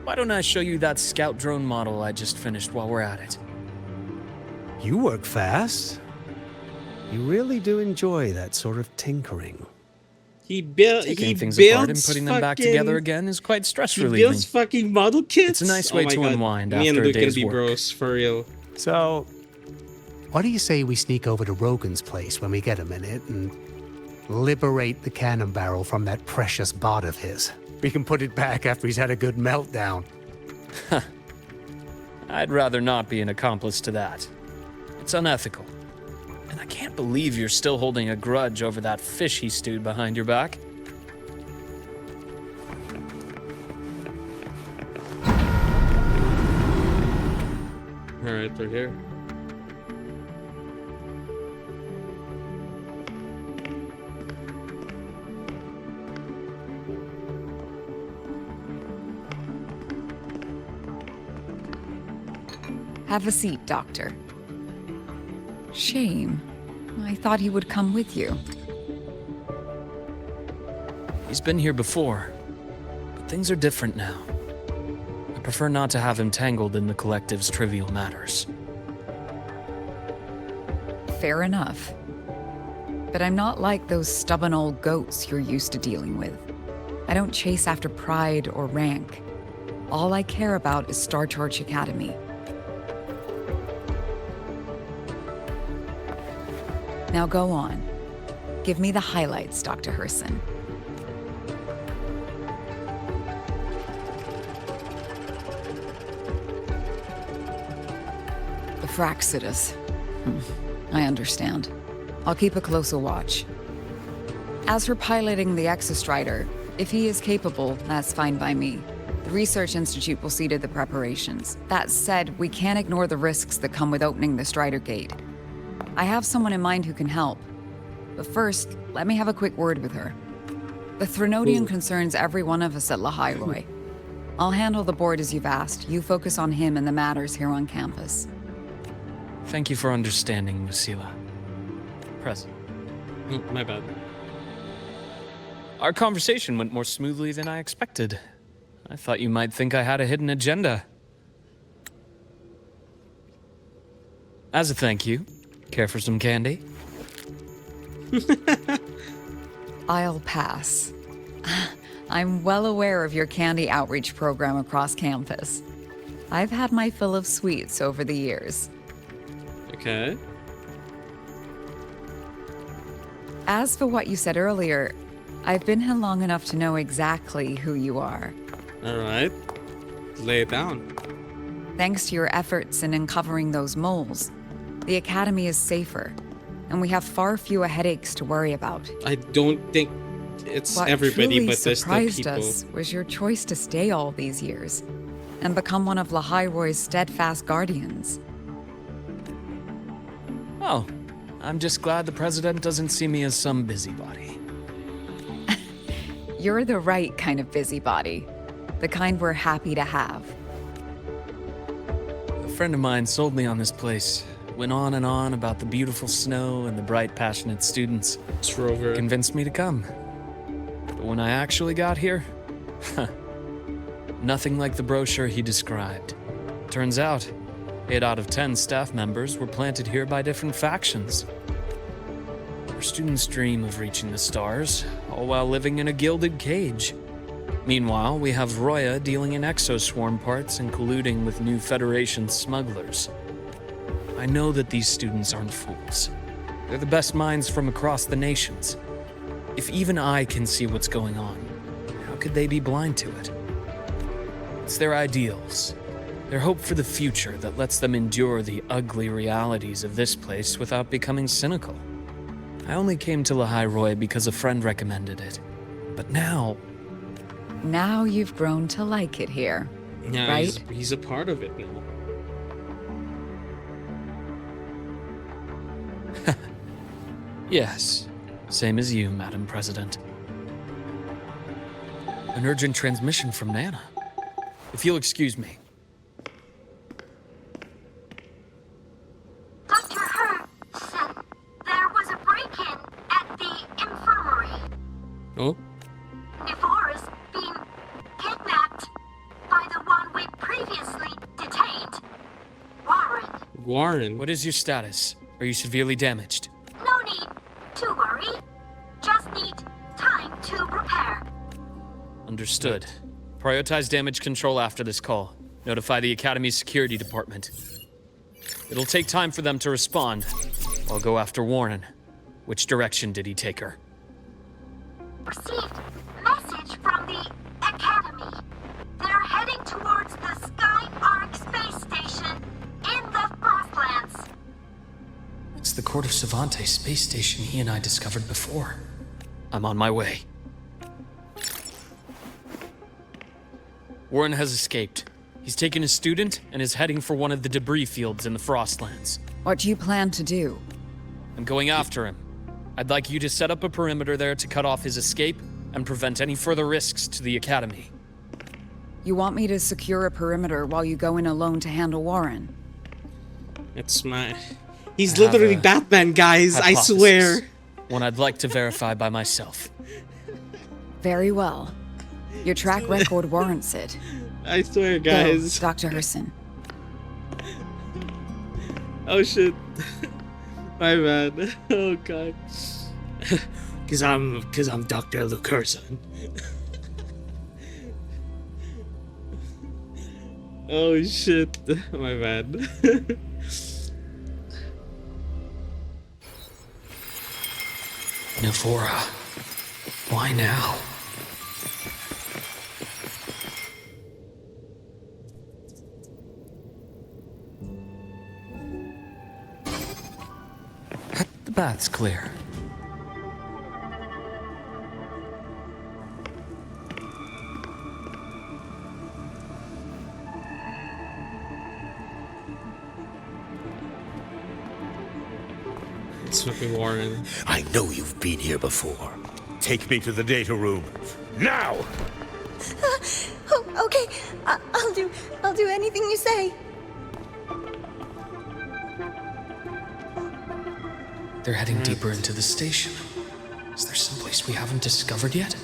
Why don't I show you that scout drone model I just finished while we're at it? You work fast. You really do enjoy that sort of tinkering. Taking things apart and putting them back together again is quite stress He relieving. builds fucking model kits. It's a nice way my to God. unwind Me after and a Luke can day's be work. bros for real. So, what do you say we sneak over to Rogan's place when we get a minute and liberate the cannon barrel from that precious bot of his? We can put it back after he's had a good meltdown. I'd rather not be an accomplice to that. It's unethical. And I can't believe you're still holding a grudge over that fish he stewed behind your back. Alright, we're here. Have a seat, Doctor. Shame. I thought he would come with you. He's been here before, but things are different now. I prefer not to have him tangled in the collective's trivial matters. Fair enough. But I'm not like those stubborn old goats you're used to dealing with. I don't chase after pride or rank. All I care about is Star Torch Academy. Now go on. Give me the highlights, Dr. Herssen. The Fraxidus. I understand. I'll keep a closer watch. As for piloting the Exostrider, if he is capable, that's fine by me. The Research Institute will see to the preparations. That said, we can't ignore the risks that come with opening the Strider Gate. I have someone in mind who can help. But first, let me have a quick word with her. The Threnodian concerns every one of us at Lahairoi. I'll handle the board as you've asked. You focus on him and the matters here on campus. Thank you for understanding, Lucila. Present. My bad. Our conversation went more smoothly than I expected. I thought you might think I had a hidden agenda. As a thank you, care for some candy? I'll pass. I'm well aware of your candy outreach program across campus. I've had my fill of sweets over the years. Okay. As for what you said earlier, I've been here long enough to know exactly who you are. Alright. Lay it down. Thanks to your efforts in uncovering those moles, the Academy is safer, and we have far fewer headaches to worry about. I don't think it's What everybody, truly but there's still surprised people. us was your choice to stay all these years and become one of Lahairoi's steadfast guardians. Oh, I'm just glad the president doesn't see me as some busybody. You're the right kind of busybody, the kind we're happy to have. A friend of mine sold me on this place. Went on and on about the beautiful snow and the bright, passionate students. It's Rover. Convinced me to come. But when I actually got here, nothing like the brochure he described. Turns out, 8 out of 10 staff members were planted here by different factions. Our students dream of reaching the stars, all while living in a gilded cage. Meanwhile, we have Roya dealing in exoswarm parts and colluding with new Federation smugglers. I know that these students aren't fools. They're the best minds from across the nations. If even I can see what's going on, how could they be blind to it? It's their ideals, their hope for the future that lets them endure the ugly realities of this place without becoming cynical. I only came to Lahairoi because a friend recommended it. But now... Now you've grown to like it here, Yeah, right? he's a part of it now. Yes, same as you, Madam President. An urgent transmission from Nana. If you'll excuse me. Dr. Herssen, there was a break-in at the infirmary. Oh? Nivora's been kidnapped by the one we previously detained, Warren. Warren. What is your status? Are you severely damaged? No need to worry. Just need time to repair. Understood. Prioritize damage control after this call. Notify the Academy's security department. It'll take time for them to respond. I'll go after Warren. Which direction did he take her? Received message from the Academy. They're heading towards the Sky Arc space station in the Frostlands. It's the Court of Savante space station he and I discovered before. I'm on my way. Warren has escaped. He's He's taken a student and is heading for one of the debris fields in the Frostlands. What do you plan to do? I'm going after him. I'd like you to set up a perimeter there to cut off his escape and prevent any further risks to the Academy. You want me to secure a perimeter while you go in alone to handle Warren? It's my... He's literally Batman, guys, I swear. One I'd like to verify by myself. Very well. Your track record warrants it. I swear, guys. Go, Dr. Herssen. Oh shit. My bad. Oh god. Cause I'm Dr. Luuk Herssen. Oh shit. My bad. Navora. Why now? The bath's clear. It's fucking Warren. I know you've been here before. Take me to the data room. Now! Oh, okay. I'll do anything you say. They're heading deeper into the station. Is there someplace we haven't discovered yet?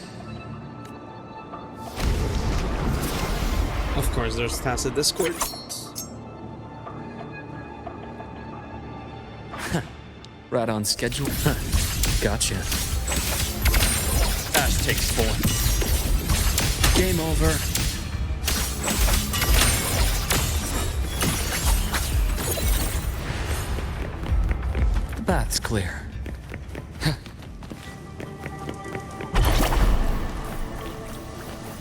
Of course, there's tacit discord. Right on schedule. Gotcha. Ash takes form. Game over. The bath's clear.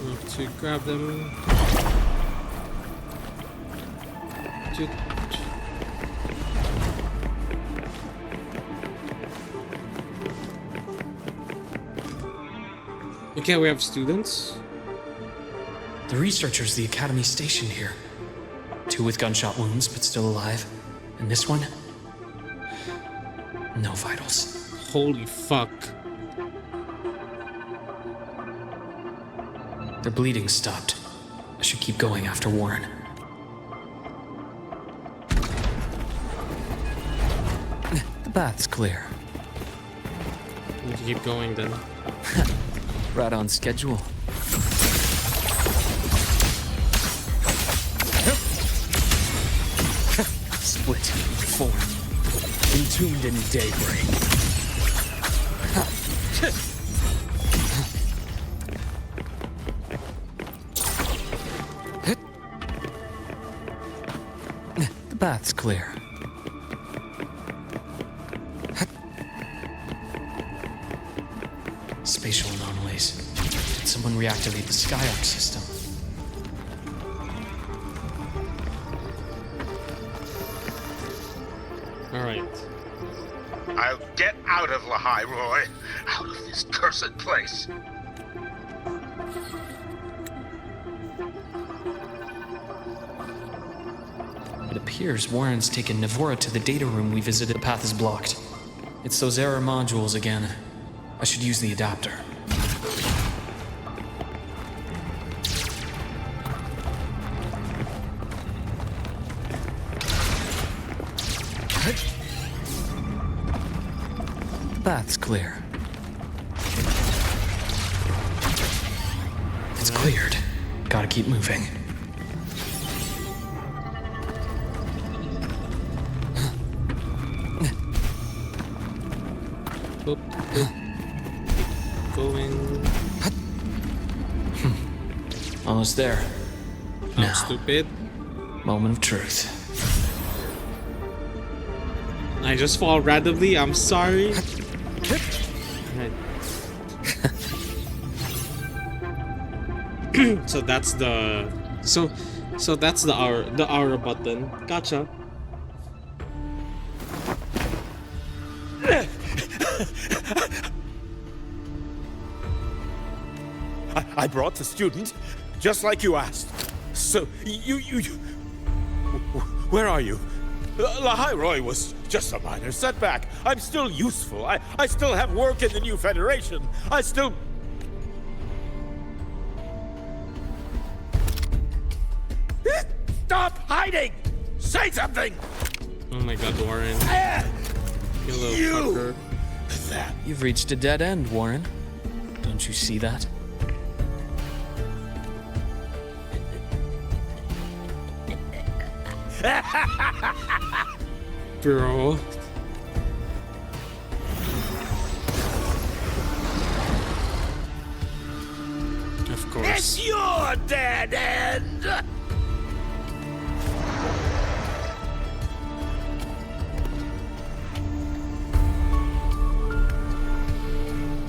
Have to grab them. Okay, we have students. The researchers the Academy stationed here. 2 with gunshot wounds, but still alive. And this one? No vitals. Holy fuck. Their bleeding stopped. I should keep going after Warren. The bath's clear. We need to keep going then. Right on schedule. Split, form, entombed in daybreak. The bath's clear. Spatial anomalies. Did someone reactivate the Skyarc system? Alright. I'll get out of Lahai, Roy. Out of this cursed place. It appears Warren's taken Navora to the data room we visited. The path is blocked. It's those error modules again. I should use the adapter. The bath's clear. It's cleared. Gotta keep moving. Boop, boop. Going. Almost there. I'm Now. stupid. Moment of truth. I just fall randomly. I'm sorry. So that's the so that's the hour button. Gotcha. I brought the student, just like you asked. So, where are you? Lahai Roy was just a minor setback. I'm still useful. I still have work in the new Federation. I still... Stop hiding! Say something! Oh my god, Warren. You little fucker. That... You've reached a dead end, Warren. Don't you see that? Bro. Of course. It's your dead end!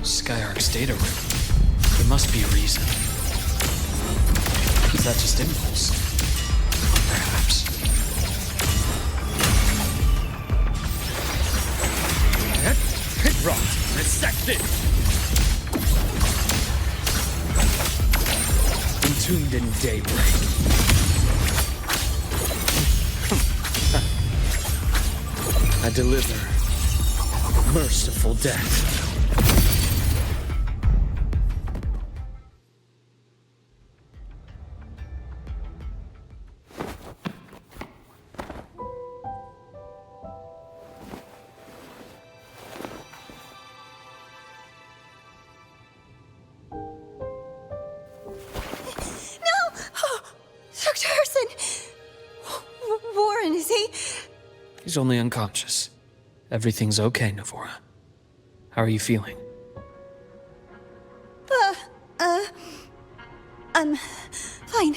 Skyark's data room. There must be a reason. Is that just impulse? Perhaps. Hit rot! Resected! Entombed in daybreak. I deliver merciful death. Dr. Herssen! Warren, is he? He's only unconscious. Everything's okay, Navora. How are you feeling? I'm fine.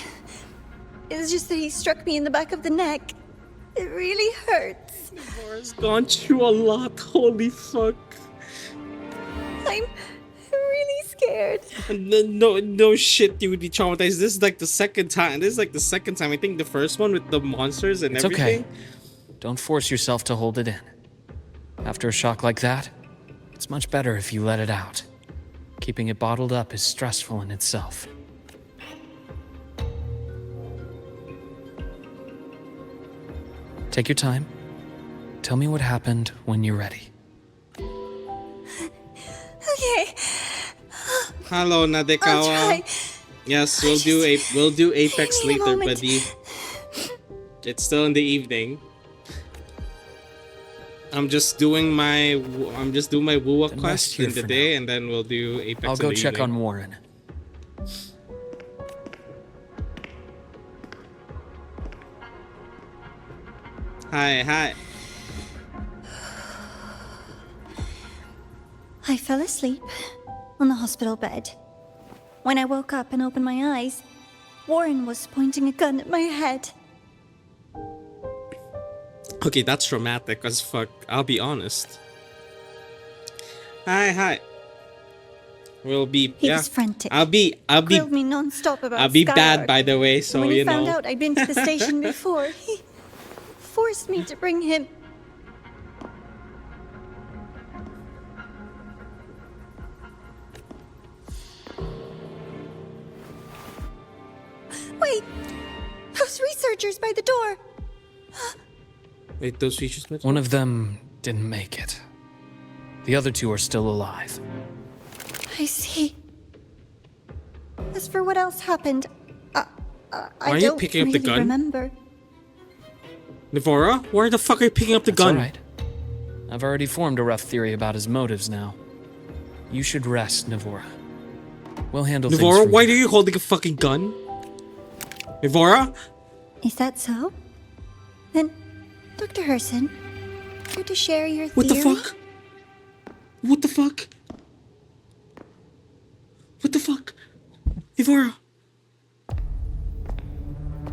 It's just that he struck me in the back of the neck. It really hurts. Navora's gone through a lot. Holy fuck. I'm really scared. No shit, you would be traumatized. This is like the second time. I think the first one with the monsters and everything. It's okay. Don't force yourself to hold it in. After a shock like that, it's much better if you let it out. Keeping it bottled up is stressful in itself. Take your time. Tell me what happened when you're ready. Okay. Hello, Nadekawa. I'll try. Yes, we'll do Apex give me a later, moment. buddy. It's still in the evening. I'm just doing my wuwa Then quest rest here in the for day, now. and then we'll do Apex. I'll in go the check evening. on Warren. Hi. I fell asleep on the hospital bed. When I woke up and opened my eyes, Warren was pointing a gun at my head. Okay, that's dramatic as fuck. I'll be honest. Hi. We'll be He was frantic. I'll be Grilled me non-stop about I'll be bad, Skylark. by the way. So when he you found know. out I'd been to the station before, he forced me to bring him. Wait! Those researchers by the door! Wait, those features. One of them didn't make it. The other two are still alive. I see. As for what else happened, Why I are you don't picking up really the gun? remember. Navora, where the fuck are you picking up the That's gun? all right. I've already formed a rough theory about his motives now. You should rest, Navora. We'll handle things Navora, for why you. are you holding a fucking gun? Navora? Is that so? Then, Dr. Herssen, care to share your What theory? the fuck? What the fuck? What the fuck? Navora.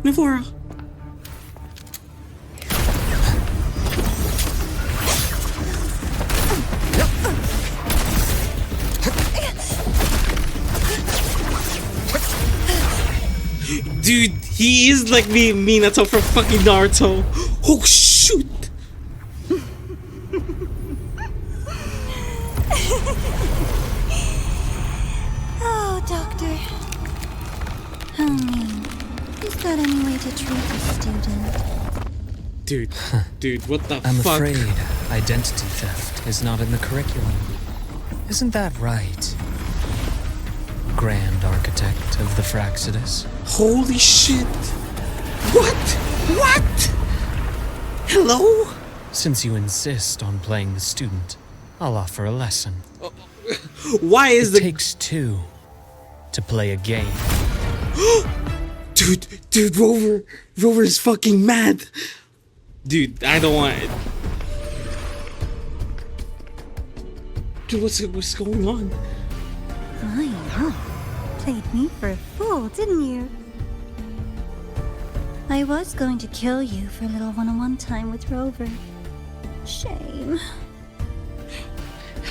Navora. Dude, he is like me, Minato from fucking Naruto. Oh shoot! Oh, Doctor. How mean. Is that any way to treat a student? Dude, what the I'm fuck? afraid identity theft is not in the curriculum. Isn't that right, Grand Architect of the Fraxidus? Holy shit! What? Hello? Since you insist on playing the student, I'll offer a lesson. Why is It takes two to play a game. Dude, Rover is fucking mad. Dude, I don't want it. Dude, what's going on? I know. Played me for a fool, didn't you? I was going to kill you for a little one-on-one time with Rover. Shame.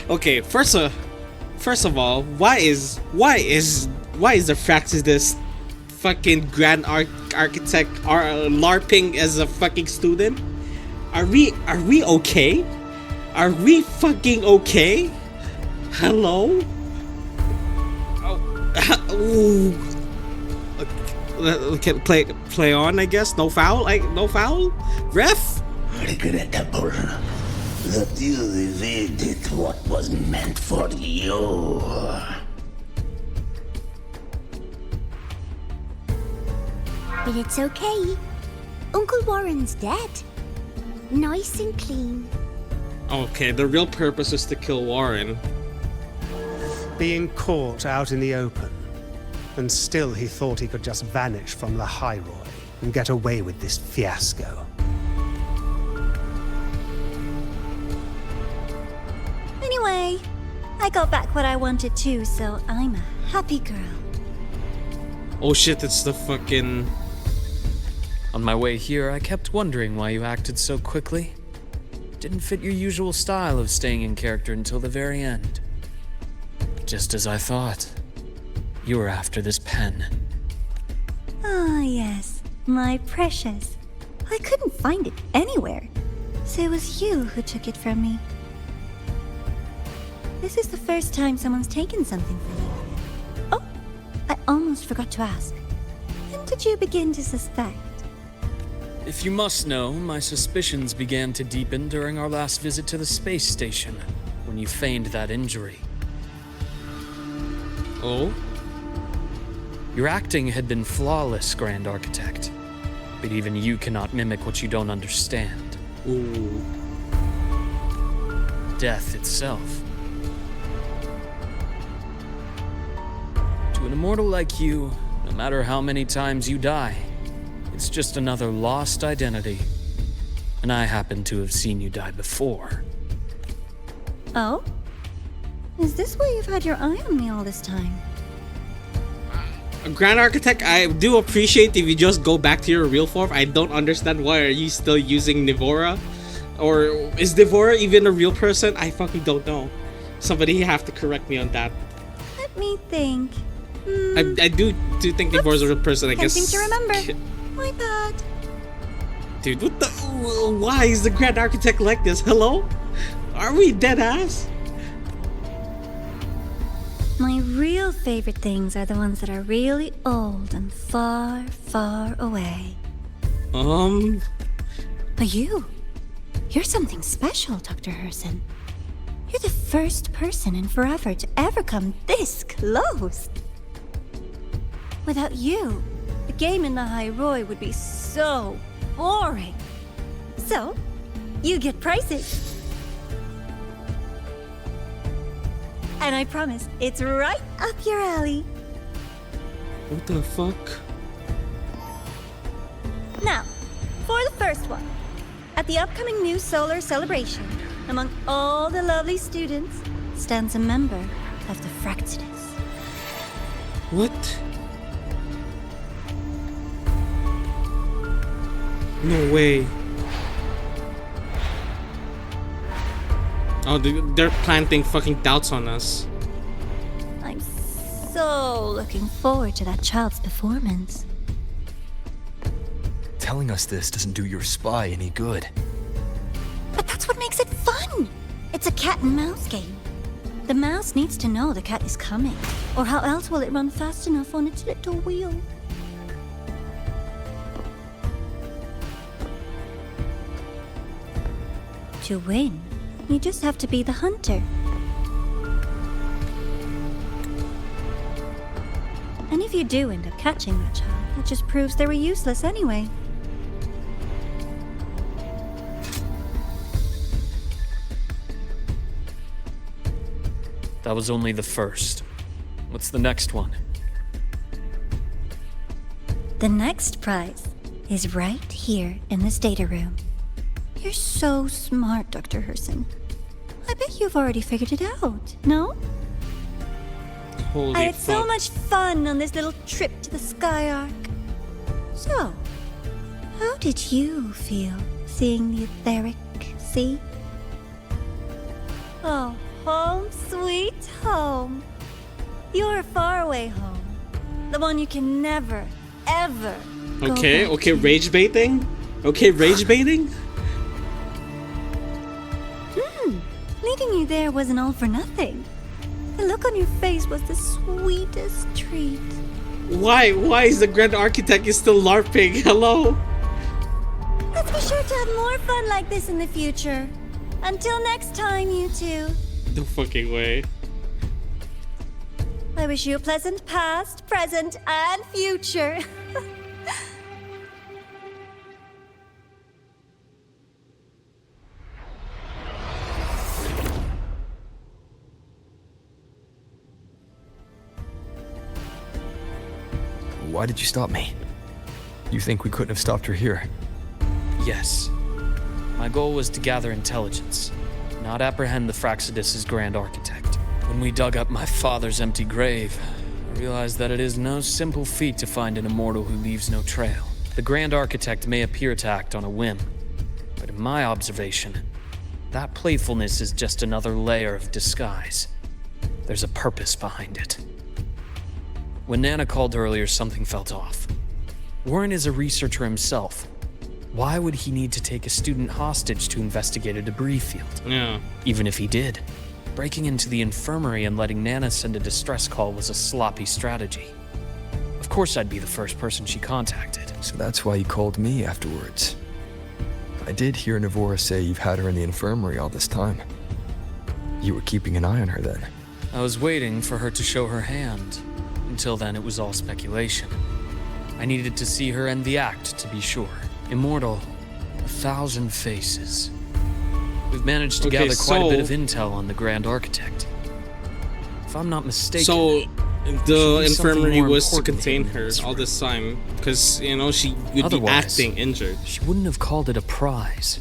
Okay, first of all, why is the Fraxidus fucking Grand Architect LARPing as a fucking student? Are we okay? Are we fucking okay? Hello? Okay, play on, I guess. No foul? No foul? Ref? Regrettable that you did what was meant for you. But it's okay. Uncle Warren's dead. Nice and clean. Okay, the real purpose is to kill Warren. Being caught out in the open. And still he thought he could just vanish from the High Roy and get away with this fiasco. Anyway, I got back what I wanted too, so I'm a happy girl. Oh shit, it's the fucking... On my way here, I kept wondering why you acted so quickly. Didn't fit your usual style of staying in character until the very end. Just as I thought. You were after this pen. Ah, yes, my precious. I couldn't find it anywhere, so it was you who took it from me. This is the first time someone's taken something from me. Oh, I almost forgot to ask. When did you begin to suspect? If you must know, my suspicions began to deepen during our last visit to the space station, when you feigned that injury. Oh? Your acting had been flawless, Grand Architect. But even you cannot mimic what you don't understand. Ooh. Death itself. To an immortal like you, no matter how many times you die, it's just another lost identity. And I happen to have seen you die before. Oh? Is this why you've had your eye on me all this time? Grand Architect, I do appreciate if you just go back to your real form. I don't understand why are you still using Nivora? Or is Nivora even a real person? I fucking don't know. Somebody have to correct me on that. Let me think. I do think Nivora's a real person, I Can't guess. seem to remember. My bad. Dude, what the... Why is the Grand Architect like this? Hello? Are we dead ass? My real favorite things are the ones that are really old and far, far away. But you're something special, Dr. Herssen. You're the first person in forever to ever come this close. Without you, the game in the High Roy would be so boring. So, you get prizes. And I promise, it's right up your alley. What the fuck? Now, for the first one. At the upcoming new solar celebration, among all the lovely students, stands a member of the Fraxidus. What? No way. Oh, they're planting fucking doubts on us. I'm so looking forward to that child's performance. Telling us this doesn't do your spy any good. But that's what makes it fun! It's a cat and mouse game. The mouse needs to know the cat is coming, or how else will it run fast enough on its little wheel? To win, you just have to be the hunter. And if you do end up catching that child, that just proves they were useless anyway. That was only the first. What's the next one? The next prize is right here in this data room. You're so smart, Dr. Herssen. I bet you've already figured it out, no? Holy I had so fuck. much fun on this little trip to the Sky Arc. So, how did you feel seeing the etheric sea? Oh, home sweet home. Your faraway home. The one you can never, ever go Okay, back okay, to. rage baiting? Okay, rage baiting? Leading you there wasn't all for nothing. The look on your face was the sweetest treat. Why is the Grand Architect is still LARPing? Hello? Let's be sure to have more fun like this in the future. Until next time, you two. No fucking way. I wish you a pleasant past, present, and future. Why did you stop me? You think we couldn't have stopped her here? Yes. My goal was to gather intelligence, not apprehend the Fraxidus' Grand Architect. When we dug up my father's empty grave, I realized that it is no simple feat to find an immortal who leaves no trail. The Grand Architect may appear to act on a whim, but in my observation, that playfulness is just another layer of disguise. There's a purpose behind it. When Nana called earlier, something felt off. Warren is a researcher himself. Why would he need to take a student hostage to investigate a debris field? Yeah. Even if he did, breaking into the infirmary and letting Nana send a distress call was a sloppy strategy. Of course I'd be the first person she contacted. So that's why you called me afterwards. I did hear Navora say you've had her in the infirmary all this time. You were keeping an eye on her then. I was waiting for her to show her hand. Until then, it was all speculation. I needed to see her end the act to be sure. Immortal, 1,000 faces. We've managed to gather quite a bit of intel on the Grand Architect. If I'm not mistaken, So the be something infirmary more was to important contain hidden in her this all room. this time because, you know, she would be Otherwise, acting injured. she wouldn't have called it a prize.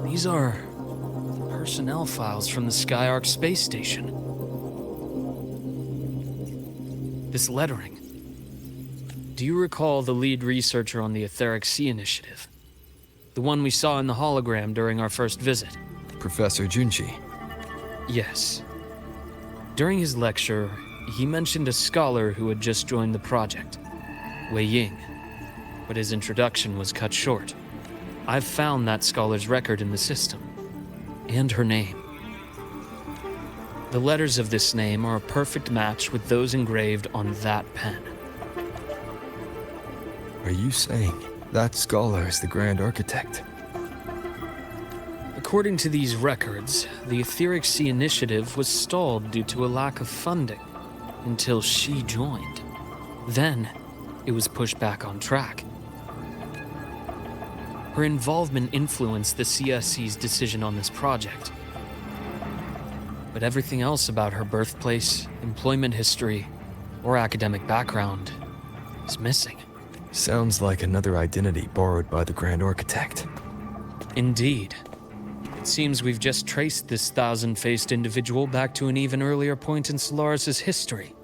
These are personnel files from the Skyark space station. This lettering. Do you recall the lead researcher on the Etheric Sea Initiative? The one we saw in the hologram during our first visit? Professor Junji. Yes. During his lecture, he mentioned a scholar who had just joined the project, Wei Ying, but his introduction was cut short. I've found that scholar's record in the system, and her name. The letters of this name are a perfect match with those engraved on that pen. Are you saying that scholar is the Grand Architect? According to these records, the Etheric Sea Initiative was stalled due to a lack of funding until she joined. Then, it was pushed back on track. Her involvement influenced the CSC's decision on this project. But everything else about her birthplace, employment history, or academic background is missing. Sounds like another identity borrowed by the Grand Architect. Indeed. It seems we've just traced this 1,000-faced individual back to an even earlier point in Solaris' history.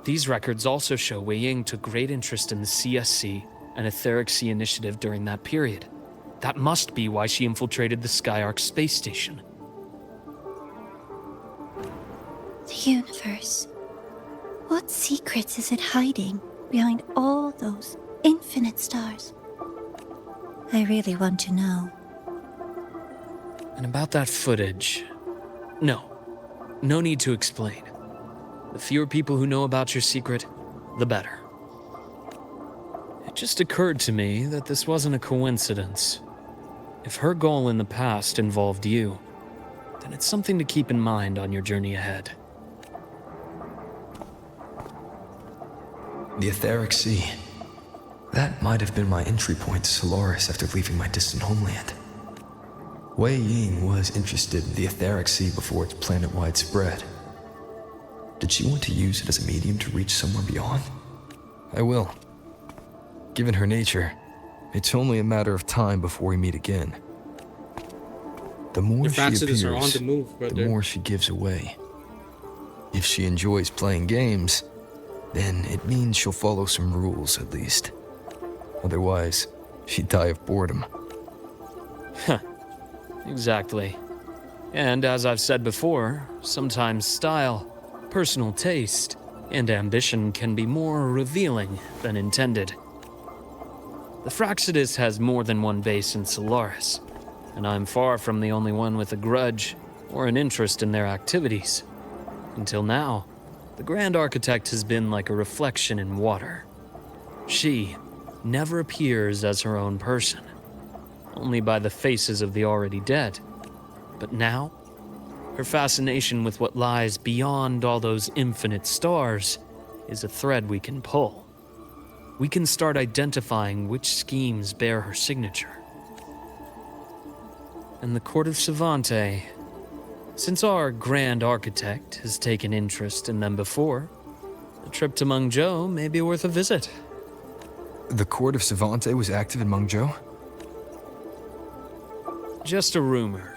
These records also show Wei Ying took great interest in the CSC an Etheric Sea initiative during that period. That must be why she infiltrated the Skyark space station. The universe. What secrets is it hiding behind all those infinite stars? I really want to know. And about that footage... No need to explain. The fewer people who know about your secret, the better. It just occurred to me that this wasn't a coincidence. If her goal in the past involved you, then it's something to keep in mind on your journey ahead. The Etheric Sea. That might have been my entry point to Solaris after leaving my distant homeland. Wei Ying was interested in the Etheric Sea before its planet-wide spread. Did she want to use it as a medium to reach somewhere beyond? I will. Given her nature, it's only a matter of time before we meet again. The more she appears, are on the move, the more she gives away. If she enjoys playing games, then it means she'll follow some rules at least. Otherwise, she'd die of boredom. Huh. Exactly. And as I've said before, sometimes style, personal taste, and ambition can be more revealing than intended. The Fraxidus has more than one base in Solaris, and I'm far from the only one with a grudge or an interest in their activities. Until now, the Grand Architect has been like a reflection in water. She never appears as her own person, only by the faces of the already dead. But now, her fascination with what lies beyond all those infinite stars is a thread we can pull. We can start identifying which schemes bear her signature. And the Court of Savante, since our Grand Architect has taken interest in them before, a trip to Mengzhou may be worth a visit. The Court of Savante was active in Mengzhou? Just a rumor.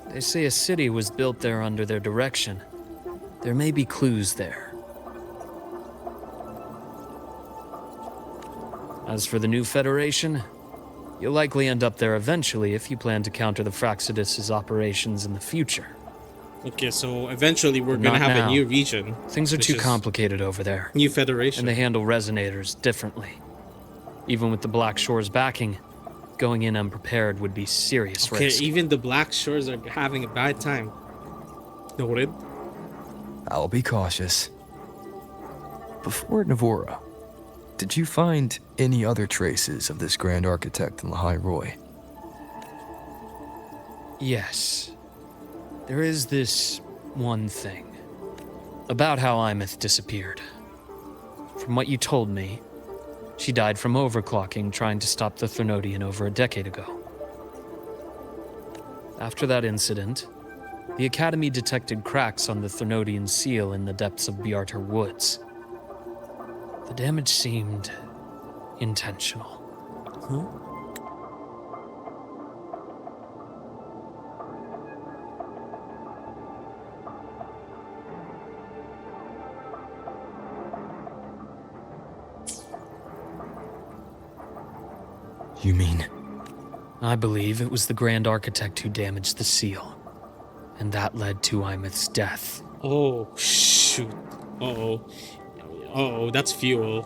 They say a city was built there under their direction. There may be clues there. As for the new Federation, you'll likely end up there eventually if you plan to counter the Fraxidus' operations in the future. Okay, so eventually we're gonna have a new region. Things are too complicated over there. New Federation. And they handle resonators differently. Even with the Black Shore's backing, going in unprepared would be serious risk. Okay, even the Black Shores are having a bad time. Noted. I'll be cautious. Before Navora, did you find any other traces of this Grand Architect in Lahai Roy? Yes. There is this one thing. About how Imeth disappeared. From what you told me, she died from overclocking trying to stop the Threnodian over a decade ago. After that incident, the Academy detected cracks on the Threnodian seal in the depths of Biarter Woods. The damage seemed intentional. Huh? You mean? I believe it was the Grand Architect who damaged the seal, and that led to Imeth's death. Oh, shoot. Uh-oh. Uh-oh, that's fuel.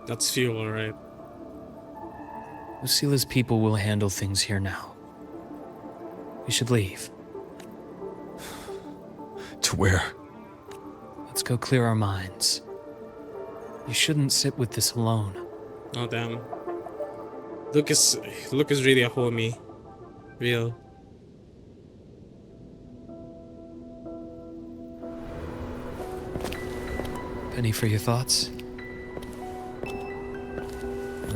That's fuel, alright. Lucila's people will handle things here now. We should leave. To where? Let's go clear our minds. You shouldn't sit with this alone. Oh, damn. Luuk is really a homie. Real. Penny for your thoughts?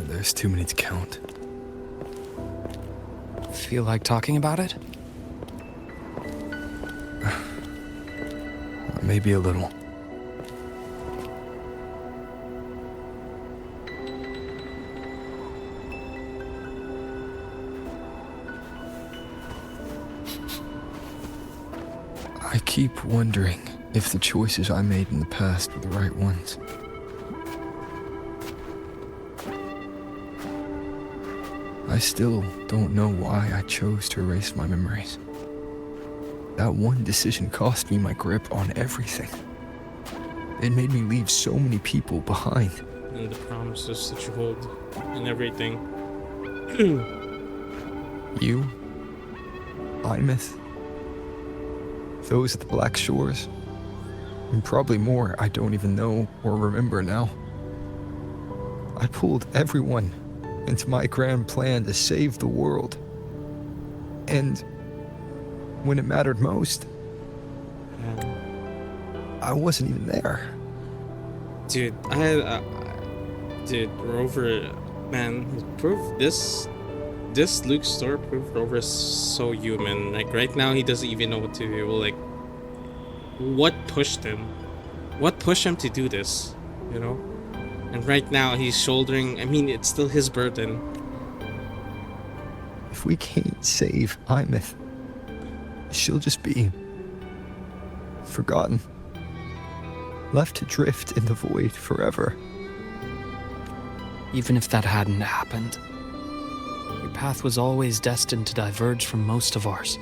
There's too many to count. Feel like talking about it? Maybe a little. I keep wondering if the choices I made in the past were the right ones. I still don't know why I chose to erase my memories. That one decision cost me my grip on everything. It made me leave so many people behind. And the promises that you hold and everything. You, Imeth, those at the Black Shores, and probably more I don't even know or remember now. I pulled everyone into my grand plan to save the world. And when it mattered most, I wasn't even there. Dude, dude, Rover, man, this Luke story proved Rover is so human. Like, right now, he doesn't even know what to do. Like, what pushed him? What pushed him to do this? You know? And right now, he's shouldering, I mean, it's still his burden. If we can't save Imeth, she'll just be forgotten. Left to drift in the void forever. Even if that hadn't happened, your path was always destined to diverge from most of ours.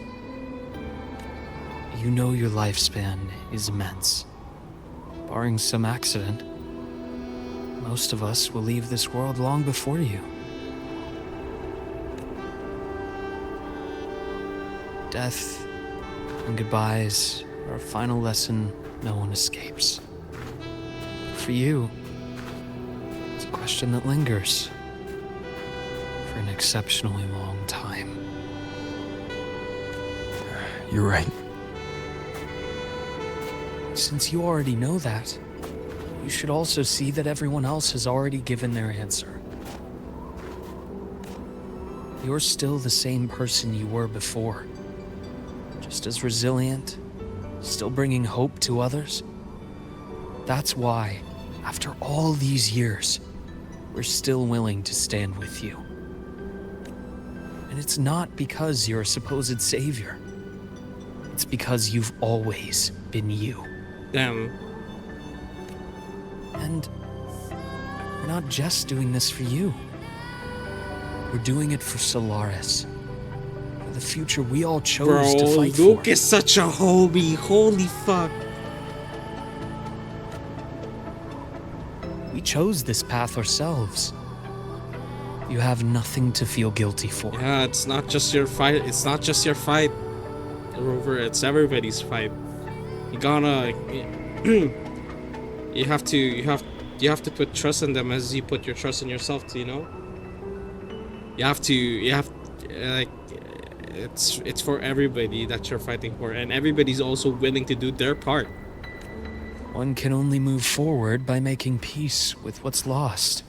You know your lifespan is immense. Barring some accident, most of us will leave this world long before you. Death and goodbyes are a final lesson no one escapes. For you, it's a question that lingers for an exceptionally long time. You're right. Since you already know that, you should also see that everyone else has already given their answer. You're still the same person you were before. Just as resilient, still bringing hope to others. That's why, after all these years, we're still willing to stand with you. And it's not because you're a supposed savior. It's because you've always been you. Damn. And we're not just doing this for you. We're doing it for Solaris. For the future we all chose to fight Luke for. is such a homie. Holy fuck. We chose this path ourselves. You have nothing to feel guilty for. Yeah, it's not just your fight. It's not just your fight, Rover. It's everybody's fight. You gotta... You have to put trust in them as you put your trust in yourself, you know? Like, it's for everybody that you're fighting for, and everybody's also willing to do their part. One can only move forward by making peace with what's lost.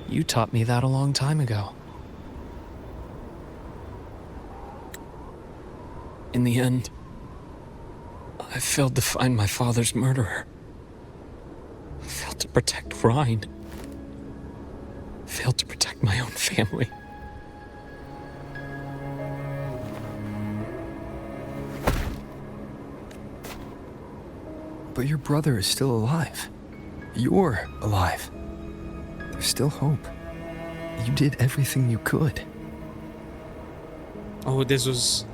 You taught me that a long time ago. In the end, I failed to find my father's murderer. I failed to protect Rhine. I failed to protect my own family. But your brother is still alive. You're alive. There's still hope. You did everything you could. Oh, this was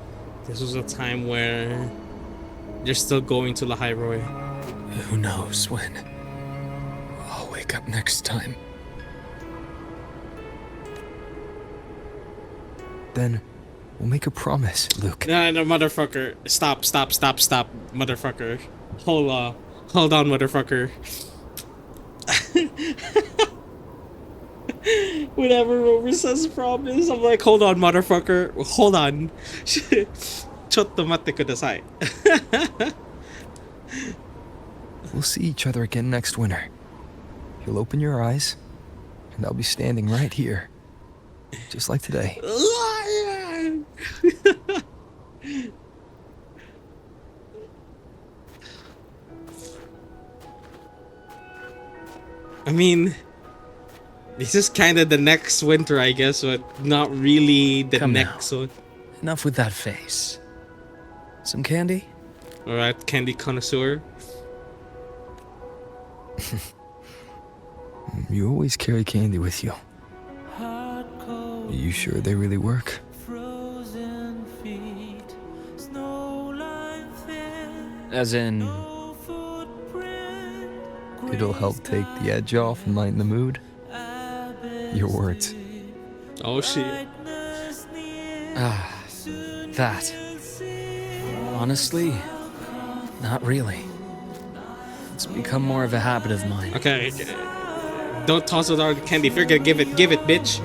a time where you're still going to Lahairoi. Who knows when I'll wake up next time. Then we'll make a promise, Luke. No, motherfucker. Stop, motherfucker. Hold on, motherfucker. Whenever Rover says promise, I'm like, hold on, motherfucker. Hold on. Chotto matte kudasai. We'll see each other again next winter. You'll open your eyes, and I'll be standing right here. Just like today. I mean, this is kind of the next winter, I guess, but not really the Come next now. one. Enough with that face. Some candy? All right, candy connoisseur. You always carry candy with you. Are you sure they really work? As in, It'll help take the edge off and lighten the mood? Your words. Oh shit. that. Honestly, not really. It's become more of a habit of mine. Okay. Don't toss it on the candy. If you're gonna give it, bitch.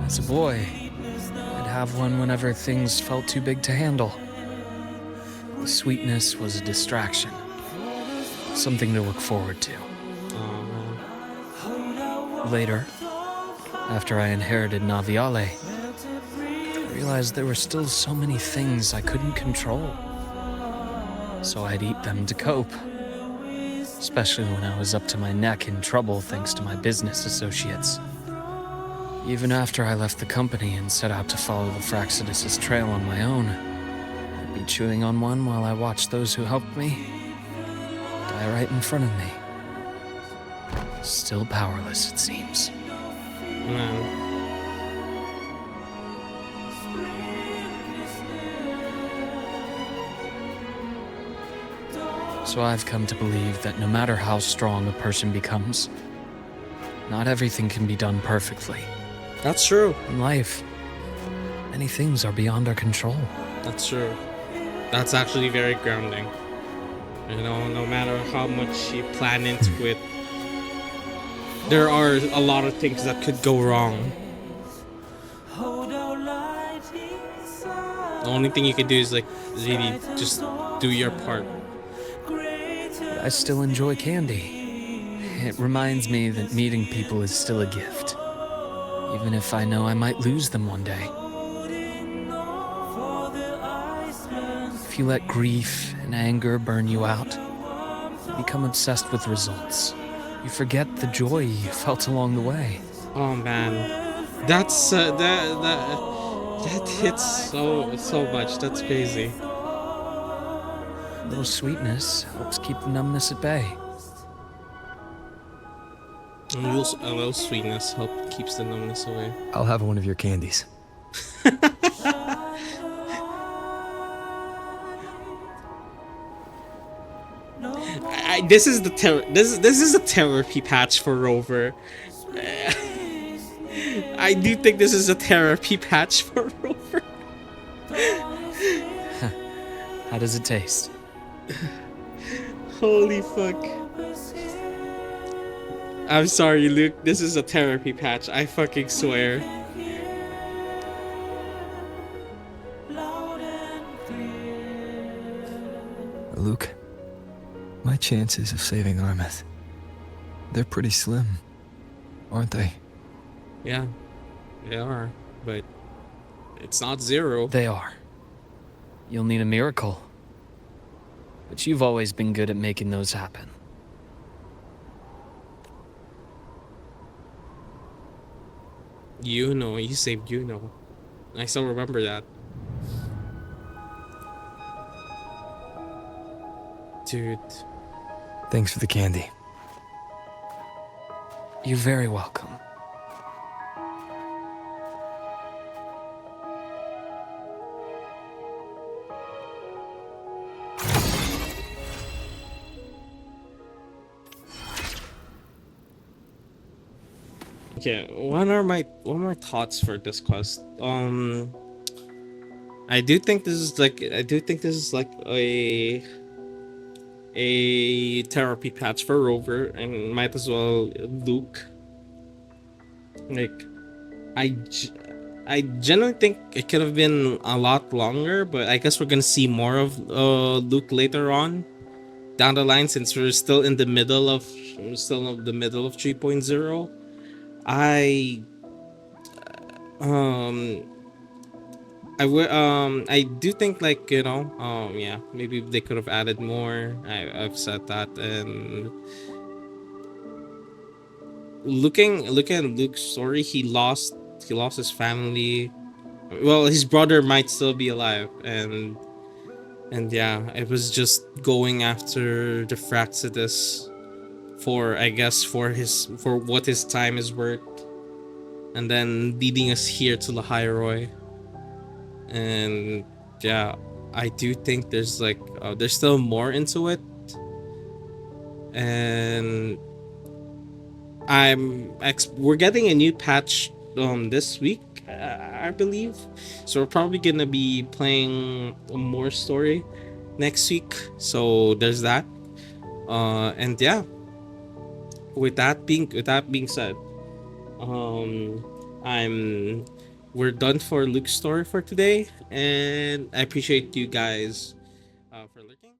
As a boy, I'd have one whenever things felt too big to handle. The sweetness was a distraction. Something to look forward to. Later, after I inherited Naviale, I realized there were still so many things I couldn't control. So I'd eat them to cope. Especially when I was up to my neck in trouble thanks to my business associates. Even after I left the company and set out to follow the Fraxidus' trail on my own, I'd be chewing on one while I watched those who helped me die right in front of me. Still powerless, it seems. Man. So I've come to believe that no matter how strong a person becomes, not everything can be done perfectly. That's true. In life, many things are beyond our control. That's true. That's actually very grounding. You know, no matter how much you plan into it, there are a lot of things that could go wrong. The only thing you can do is like really just do your part. I still enjoy candy. It reminds me that meeting people is still a gift, even if I know I might lose them one day. If you let grief and anger burn you out, you become obsessed with results. You forget the joy you felt along the way. Oh man, that's that hits so much. That's crazy. A little sweetness helps keep the numbness at bay. A little sweetness keeps the numbness away. I'll have one of your candies. This is a therapy patch for Rover. I do think this is a therapy patch for Rover. How does it taste? Holy fuck. I'm sorry, Luke. This is a therapy patch. I fucking swear. Luke, my chances of saving Armeth, they're pretty slim, aren't they? Yeah, they are, but it's not zero. They are. You'll need a miracle. But you've always been good at making those happen. You saved I still remember that. Dude. Thanks for the candy. You're very welcome. Okay, what are my thoughts for this quest? I do think this is like a therapy patch for Rover, and might as well Luke. Like, I genuinely think it could have been a lot longer, but I guess we're gonna see more of Luke later on down the line, since we're still in the middle of 3.0. I do think, like, you know, yeah, maybe they could have added more. I've said that. And looking at Luke's story, he lost his family Well, his brother might still be alive, and yeah, it was just going after the Fraxidus for, I guess, for what his time is worth, and then leading us here to Lahairoi. And yeah, I do think there's like there's still more into it, and we're getting a new patch this week, I believe, so we're probably gonna be playing more story next week, so there's that. And yeah, with that being said, we're done for Luke's story for today, and I appreciate you guys for looking.